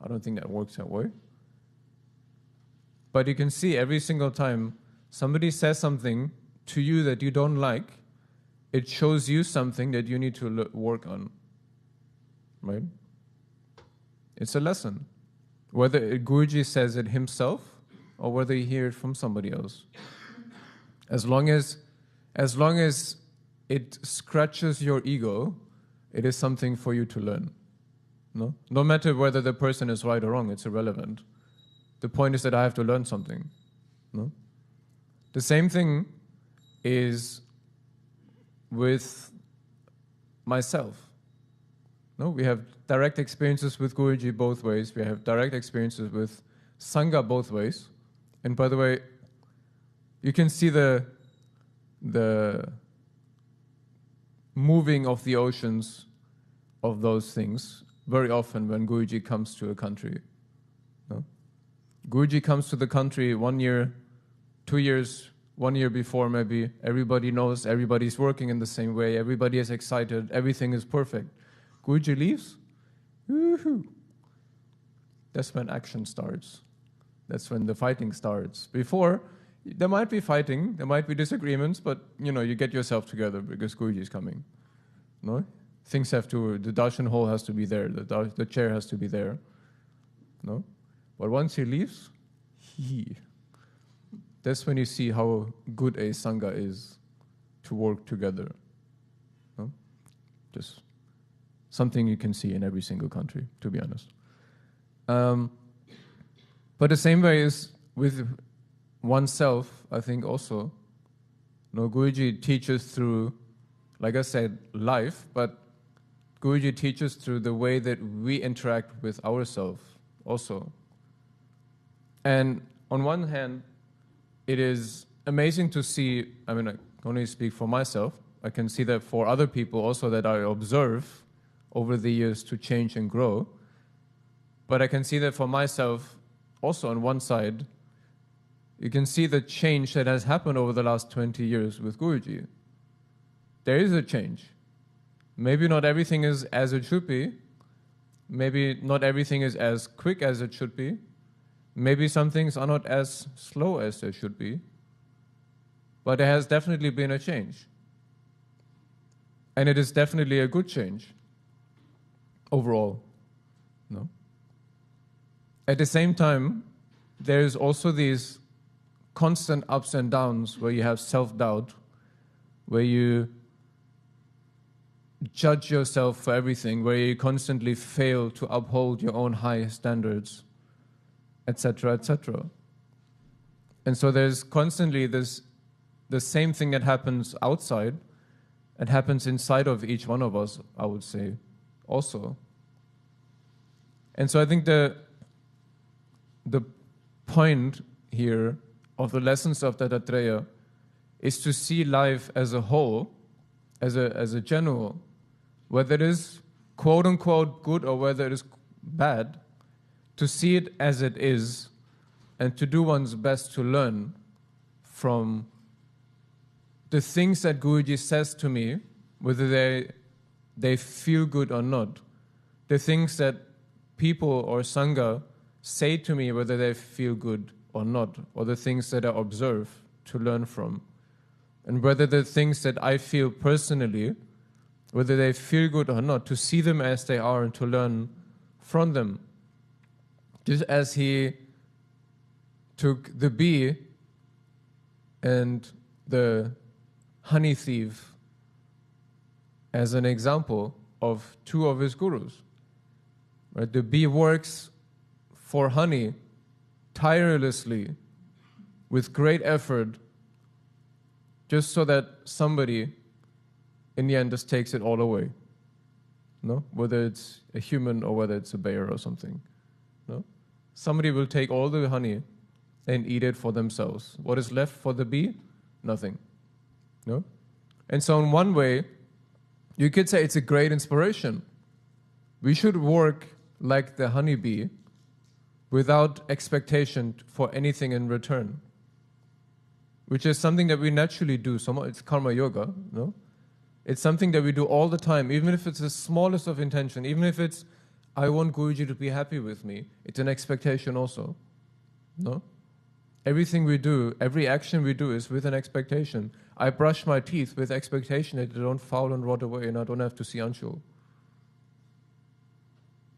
I don't think that works that way. But you can see every single time somebody says something to you that you don't like, it shows you something that you need to work on. Right? It's a lesson. Whether Guruji says it himself or whether you hear it from somebody else. As long as it scratches your ego, it is something for you to learn. No matter whether the person is right or wrong, it's irrelevant. The point is that I have to learn something. No? The same thing is with myself. No, we have direct experiences with Guruji both ways. We have direct experiences with Sangha both ways. And by the way, you can see the moving of the oceans of those things very often when Guruji comes to a country. No? Guruji comes to the country 1 year, 2 years, 1 year before maybe. Everybody knows, everybody's working in the same way, everybody is excited, everything is perfect. Guruji leaves, woohoo! That's when action starts. That's when the fighting starts. Before, there might be fighting, there might be disagreements, but you get yourself together because Guruji is coming. No? Things have to, the Darshan hall has to be there, the chair has to be there. No? But once he leaves, that's when you see how good a Sangha is to work together. No? Just something you can see in every single country, to be honest. But the same way is with oneself, I think also. Guruji teaches through, like I said, life, but Guruji teaches through the way that we interact with ourselves also. And on one hand, it is amazing to see, I can only speak for myself, I can see that for other people also that I observe over the years to change and grow. But I can see that for myself, also on one side, you can see the change that has happened over the last 20 years with Guruji. There is a change. Maybe not everything is as it should be. Maybe not everything is as quick as it should be. Maybe some things are not as slow as they should be. But there has definitely been a change. And it is definitely a good change overall. No? At the same time, there is also these constant ups and downs where you have self-doubt, where you judge yourself for everything, where you constantly fail to uphold your own high standards, etc., etc. And so there's constantly the same thing that happens outside, it happens inside of each one of us, I would say, also. And so I think the point here of the lessons of Dattatreya is to see life as a whole, as a general, whether it is quote-unquote good or whether it is bad, to see it as it is and to do one's best to learn from the things that Guruji says to me, whether they feel good or not, the things that people or Sangha say to me, whether they feel good or not, or the things that I observe to learn from, and whether the things that I feel personally, whether they feel good or not, to see them as they are and to learn from them. Just as he took the bee and the honey thief as an example of two of his gurus. Right? The bee works for honey tirelessly with great effort just so that somebody in the end just takes it all away. No? Whether it's a human or whether it's a bear or something. No? somebody will take all the honey and eat it for themselves. What is left for the bee? Nothing. No? And so in one way, you could say it's a great inspiration. We should work like the honeybee without expectation for anything in return, which is something that we naturally do. It's karma yoga, no? It's something that we do all the time, even if it's the smallest of intention, even if it's, I want Guruji to be happy with me. It's an expectation also, no? Everything we do, every action we do is with an expectation. I brush my teeth with expectation that they don't foul and rot away and I don't have to see Anshu.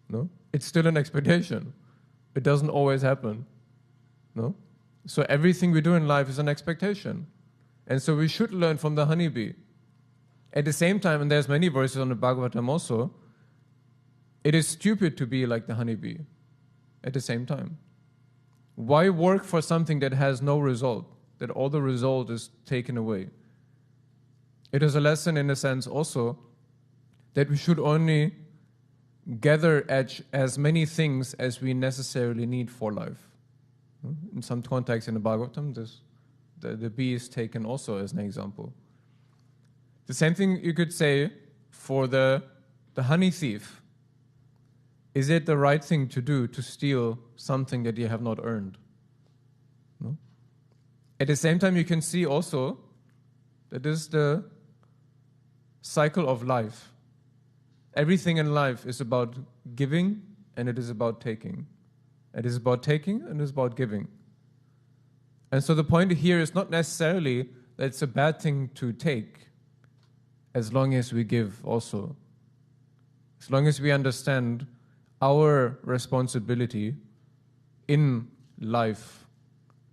No? It's still an expectation. It doesn't always happen. No? So everything we do in life is an expectation. And so we should learn from the honeybee. At the same time, and there's many verses on the Bhagavatam also, it is stupid to be like the honeybee at the same time. Why work for something that has no result, that all the result is taken away? It is a lesson in a sense also that we should only gather as many things as we necessarily need for life. In some context in the Bhagavatam, the bee is taken also as an example. The same thing you could say for the honey thief. Is it the right thing to do to steal something that you have not earned? No? At the same time, you can see also that this is the cycle of life. Everything in life is about giving and it is about taking. It is about taking and it is about giving. And so the point here is not necessarily that it's a bad thing to take as long as we give also. As long as we understand our responsibility in life,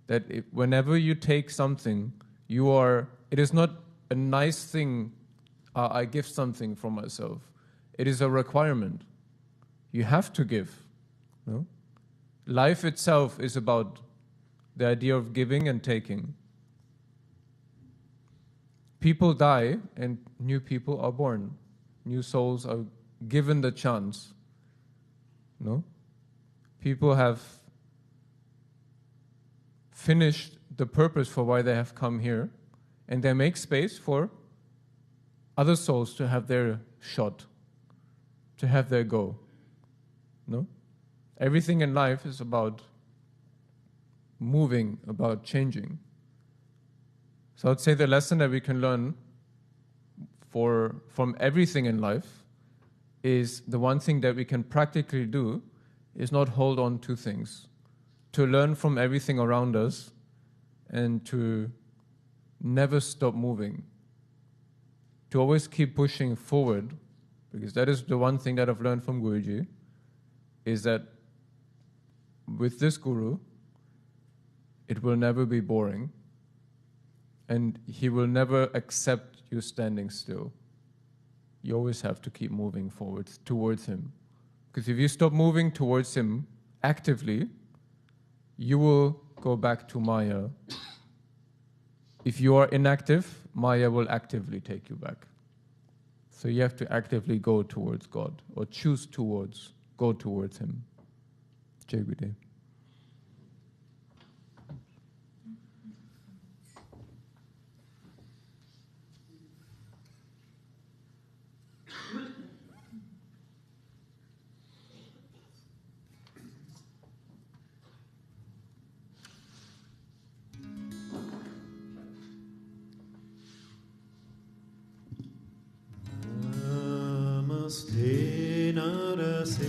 that whenever you take something, it is not a nice thing, I give something for myself. It is a requirement. You have to give. No? Life itself is about the idea of giving and taking. People die and new people are born. New souls are given the chance. No? People have finished the purpose for why they have come here, and they make space for other souls to have their shot, to have their go. No? Everything in life is about moving, about changing. So I'd say the lesson that we can learn from everything in life is the one thing that we can practically do is not hold on to things, to learn from everything around us and to never stop moving, to always keep pushing forward, because that is the one thing that I've learned from Guruji, is that with this Guru, it will never be boring and he will never accept you standing still. You always have to keep moving forward towards him. Because if you stop moving towards him actively, you will go back to Maya. If you are inactive, Maya will actively take you back. So you have to actively go towards God or choose go towards him. Jai Gurudev. Namaste Narasimhaya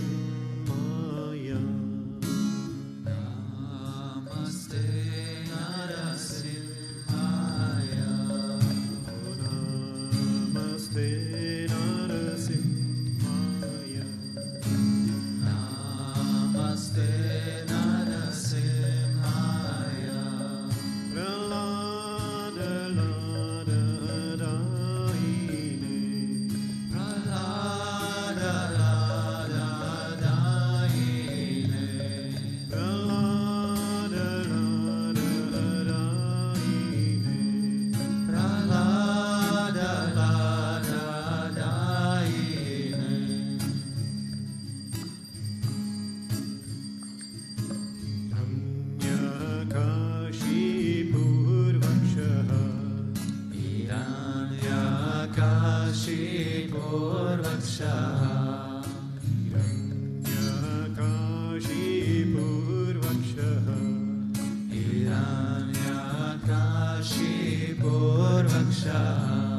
Purvakshah Hiranyakashi Purvakshah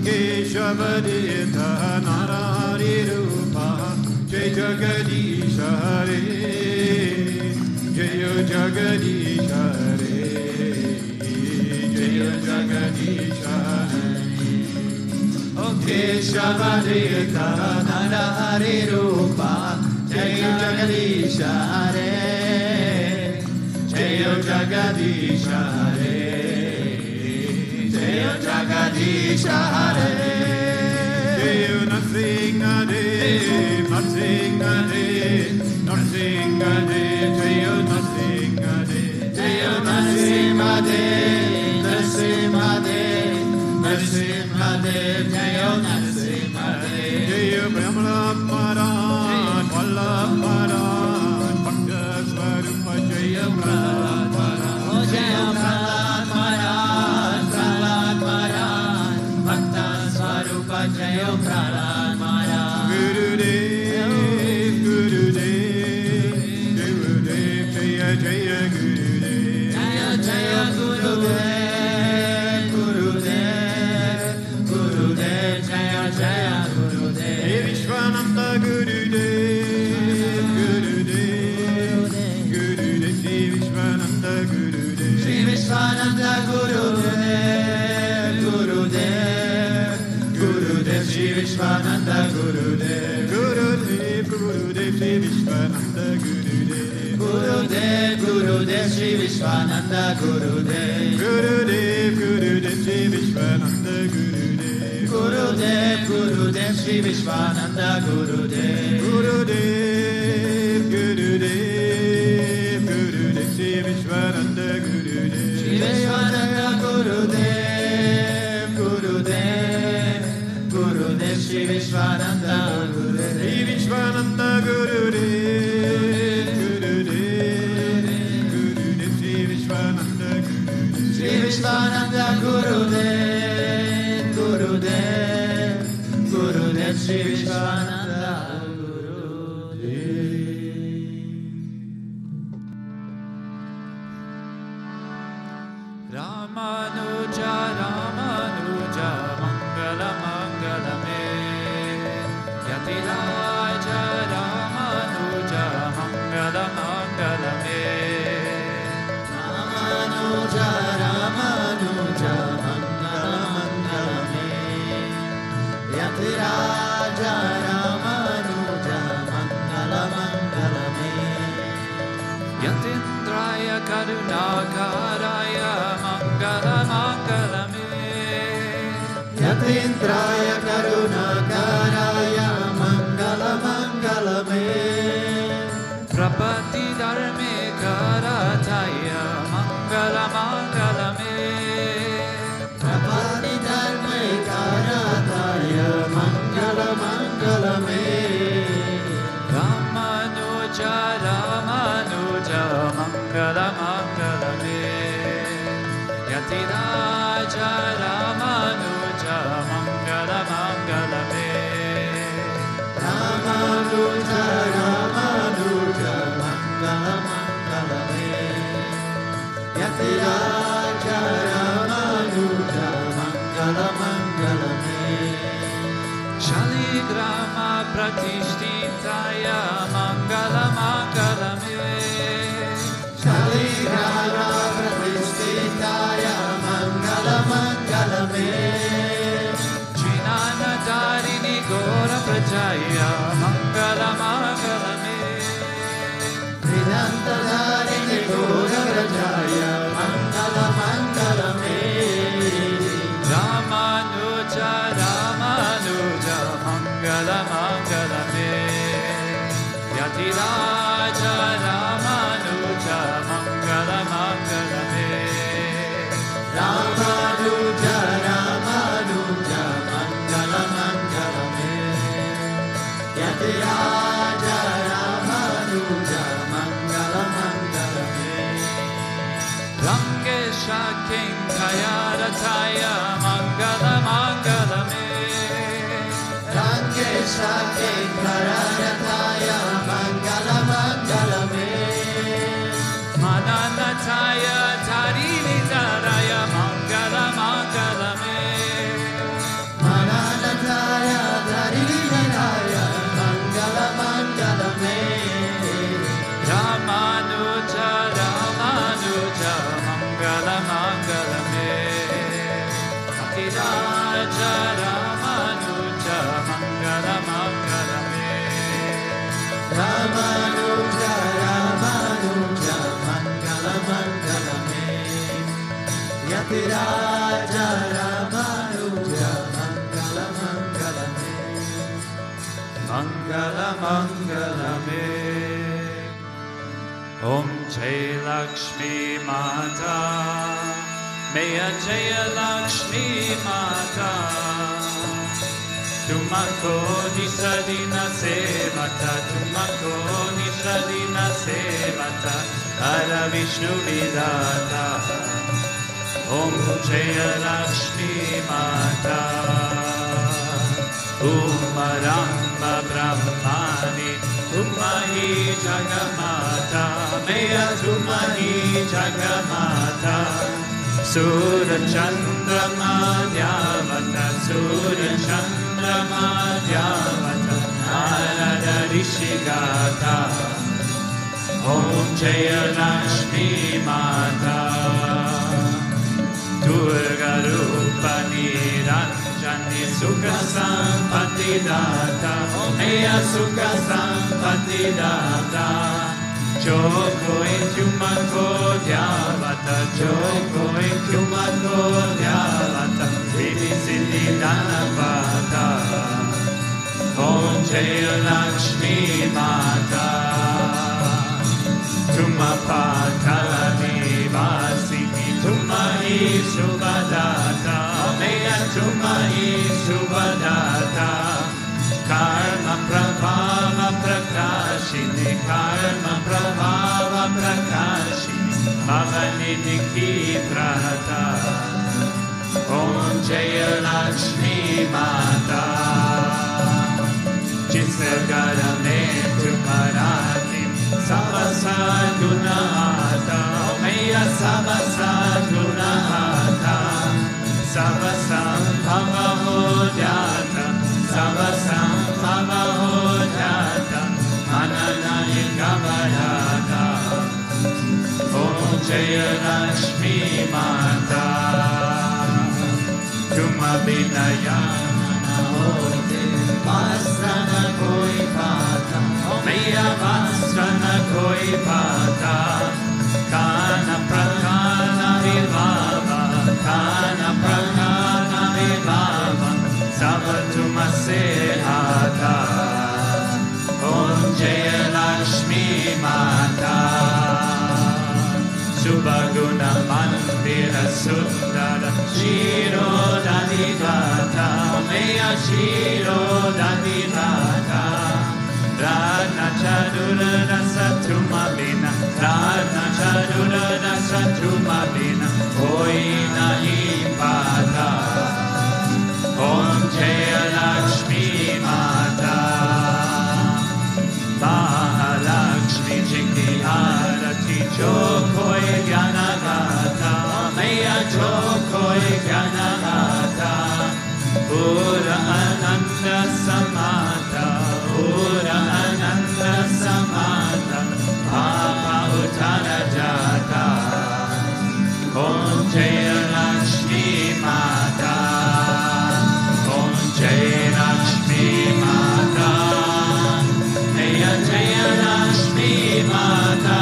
Keshavadita Narari Rupa Jai Jagadisha Hare Jai Jagadisha Hare Jai Jagadisha Hare Keshavadita Narari Rupa Jai Jagadisha Hare Jai Jagadisha Hare Jai Jagadisha Hare Jai Narasimhadev Narasimhadev Narasimhadev Jai Narasimhadev Jai Narasimhadev Narasimhadev Narasimhadev Jai Narasimhadev Jai Brahmana Maran Vallabh Maran Bhakta Swarupa Jai Prahlad Maran Jai Prahlad Maran Prahlad Maran Bhakta Swarupa Jai Prahlad Maran Gurudev Gurudev Gurudev Jaya Jaya Gurudev Jaya Jaya Gurudev Gurudev Gurudev Jaya Jaya Gurudev Hey Vishwananda Gurudev Gurudev Gurudev Shri Vishwananda Gurudev Sri Vishwananda Gurudev Gurudev Gurudev Sri Vishwananda Gurudev Gurudev Gurudev Shri Vishwananda Gurudev Gurudev Gurudev Sri Vishwananda Gurudev Gurudev Gurudev Shri Vishwananda Gurudev Gurudev Gurudev Sri Vishwananda Gurudev Gurudev Gurudev Gurudev Shri Vishwananda Gurudev Sri Vishwananda Gurudev Gurudev Gurudev Sri Vishwananda Gurudev Shri Vishwananda Gurudev Gurudev Gurudev Shri Vishwananda Gurudev Sri Vishwananda Gurudev Gurudev Gurudev Sri Vishwananda Gurudev Ramanuja Ramanuja Mangala Mangala Me Yatiraja Ramanuja Mangala Mangala Me Ramanuja Ramanuja Mangala Mangala Me Yatiraja Ramanuja Mangala Mangala Me Yatindraya Karunakaraya Mangala Mangala Me Yatindraya Karunakaraya Mangala Mangala Me Prapati Dharme Karataya Mangala Mangala Me Prapati Dharme Karataya Mangala Mangala Me Ramanuja Ramanuja Mangala Mangala Me Yatiraja Ramanuja Mangala Mangala Me Ramanuja Ramanuja Mangala Mangala Me Yatiraja Ramanuja Mangala Mangala Me Shaligrama Pratishtitaya Mangala Mangala Me Shaligrama Pratishtitaya Mangala Mangala Me Chinana Darini Gora Prajaya Mangala Mangala Me Vedanta Darini Gora Prajaya Mangala Mangala Me Ramanuja Ramanuja Mangala Mangala Me Yatiraja Ramanuja Mangala Mangala Me Ramanuja Ramanuja Mangala Mangala Me Yatiraja Ramanuja Mangala Mangala Me Rangesha Kinkayarataya Mangala Mangala Me Rangesha Kinkayarataya Mangala Mangala Me Mananataya Tarini Taraya Mangala Mangala Me Mangalame Yatiraja Ramanuja Mangala Mangalame Mangala Mangalame Om Jai Lakshmi Mata Meya Jaya Lakshmi Mata Tumako Nishadina Sevata Tumako Nishadina Sevata Hara Vishnu Vidata Om Jaya Lakshmi Mata Umaramba Brahmani Tumahi Jagamata Meya Tumahi Jagamata Sura Chandra Madhyavata Sura Chandra Madhyavata Narada Rishigata Om Jaya Lakshmi Mata Durga Rupa Niranjani Sukha Sampati Data Omeya Sukha Sampati Data Joko Intumako Dhyavata Joko Intumako Dhyavata Siddhi Siddhi Dhanavata Om Jaya Lakshmi Mata Tuma Patala Nivasini Tumahi Subhadata Omeya Tumahi Subhadata Karma Prabhava Prakashini Karma Prabhava Prakashini Bhavanidiki Prata Om Jaya Lakshmi Mata Chisagarame Tumarati Savasadunahata Omeya Savasadunahata Savasambhava Hojata Savasambhava Hojata Mananani Kavarata Om Jaya Lakshmi Mata Tuma Vinayana Hote Vasrana Koi Pata Omeya Vasrana Koi Pata Kana Prakana Vibhava Kana Prakana Vibhava Savatuma Sehata Om Jaya Lakshmi Mata Subhaguna Mandira Sundara Shiro Dadivata Meya Shiro Dadivata Radha Chadura Rasatuma Bina Radha Chadura Rasatuma Bina Koi Nahi Pata Om Jaya Lakshmi Mata Mahalakshmi Jiki Arati Jokoi Gyanagata Meya Jokoi Gyanagata Pura Ananda Samata Pura Ananda Samata Papa Uttara Jata Om Jaya Lakshmi Mata Om Jaya Lakshmi Mata Meya Jaya Lakshmi Mata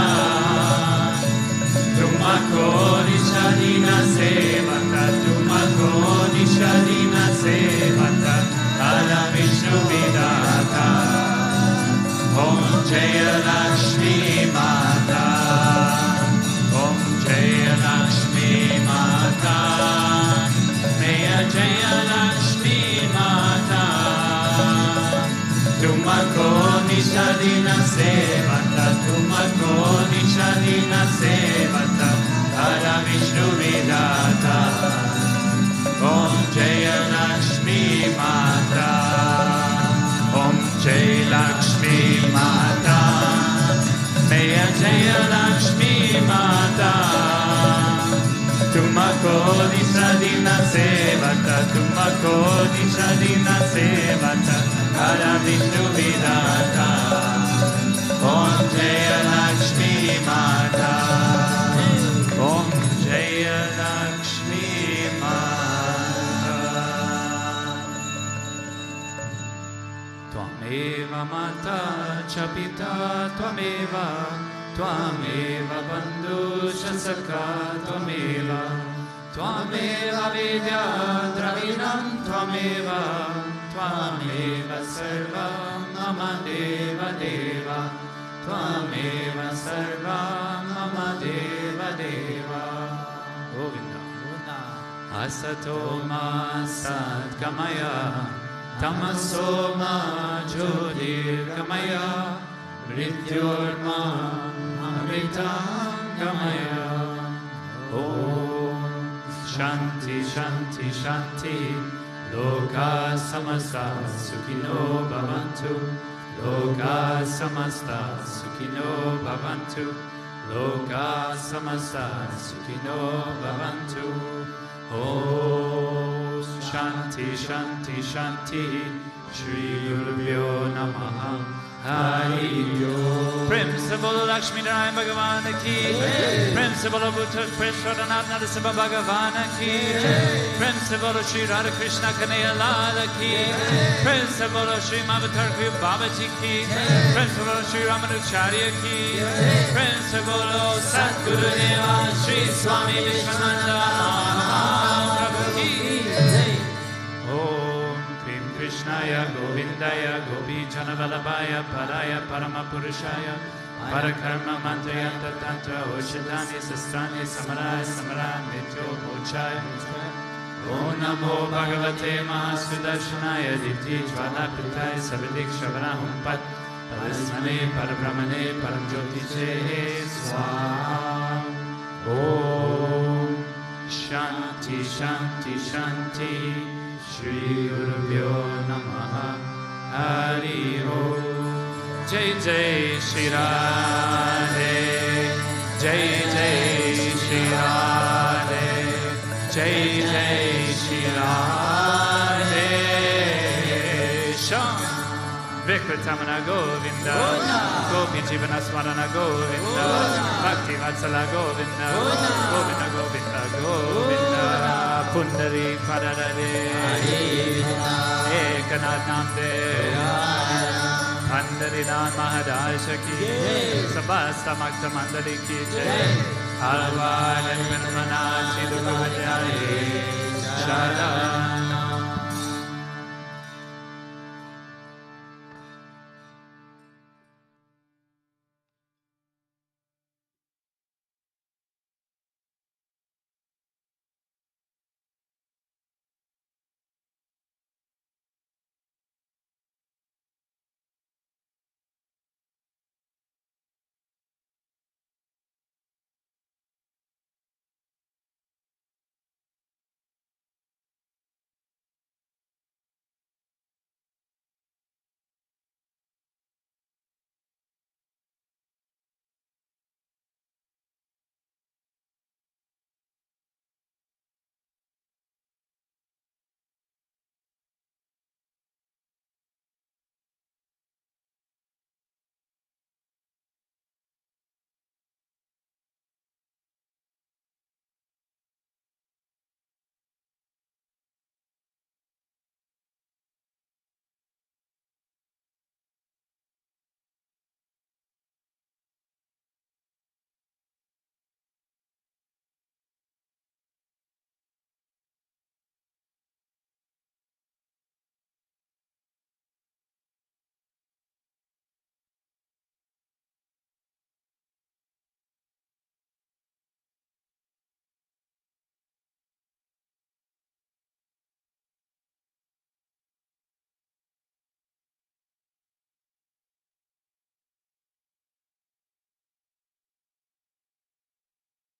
Tumako Nishadina Sevata Tumako Nishadina Sevata Hara Vishnu Vidata Om Jaya Lakshmi Mata Om Jaya Lakshmi Mata Meya Jaya Lakshmi Mata Tumako Nishadina Sevata Tumako Nishadina Sevata Hara Vishnu Vidata Om Jaya Lakshmi Mata Om Jaya Lakshmi Mata Meya Jaya Lakshmi Mata Tumako Nishadina Sevata Tumako Nishadina Sevata Hara Vishnu Vidata Om Jaya Lakshmi Mata Om Jaya Lakshmi Mata Tvameva Mata Cha Pita Tvameva Bandhu Purushasaka Tvameva Tvameva Vidya Dravinam Tvameva Tvameva Sarvam Mama Deva Deva Tvameva Sarvam Mama Deva Deva Govinda Asato Ma Satgamaya Tamaso Ma Jyotirgamaya Mrityorma Amritam Gamaya Om Shanti Shanti Shanti Loka Samasta Sukhino Bhavantu Loka Samasta Sukhino Bhavantu Loka Samasta Sukhino Bhavantu Om Shanti Shanti Shanti Shri Gurubhyo Namaha Hari Om Principal Lakshmi Narayan Bhagavan Ki Principal Bhutabhrteshwarnath Mandir Bhagavan Ki Principal Shri Radha Krishna Kanaya Lala Ki Principal Shri Mavatar Babaji Ki Principal Shri Ramanucharya Ki Principal Satguru Deva Sri Swami Vishwananda Mahaprabhu Ki Om Krim Krishnaya Govindaya Gopi Janavalabhaya Paraya Paramapurushaya Parakarma Mantrayanta Tantra Oshitani Sastrani Samaraya Samara Nityo Mochaya Om Namo Bhagavate Mahasudarshanaya Dipti Jvalapitaya Savidik Shavarahum Pat Parasmane Parabrahmane Paramjyotiche Swaha Om Shanti Shanti Shanti Shri Gurubhyo Namaha Hari Om Jai Jai Shri Radhe Jai Jai Shri Radhe Jai Jai Shri Radhe Sham Vikritamana Govinda Gopi Jivana Smarana Govinda Bhakti Vatsala Govinda Govinda Govinda Govinda Pundari Padadade Ekanath Namde Pandaridan Mahadasha Ki Sabasta Makta Mandali Ki Jai Alvar and Manmana Chidu Bhavajari Shara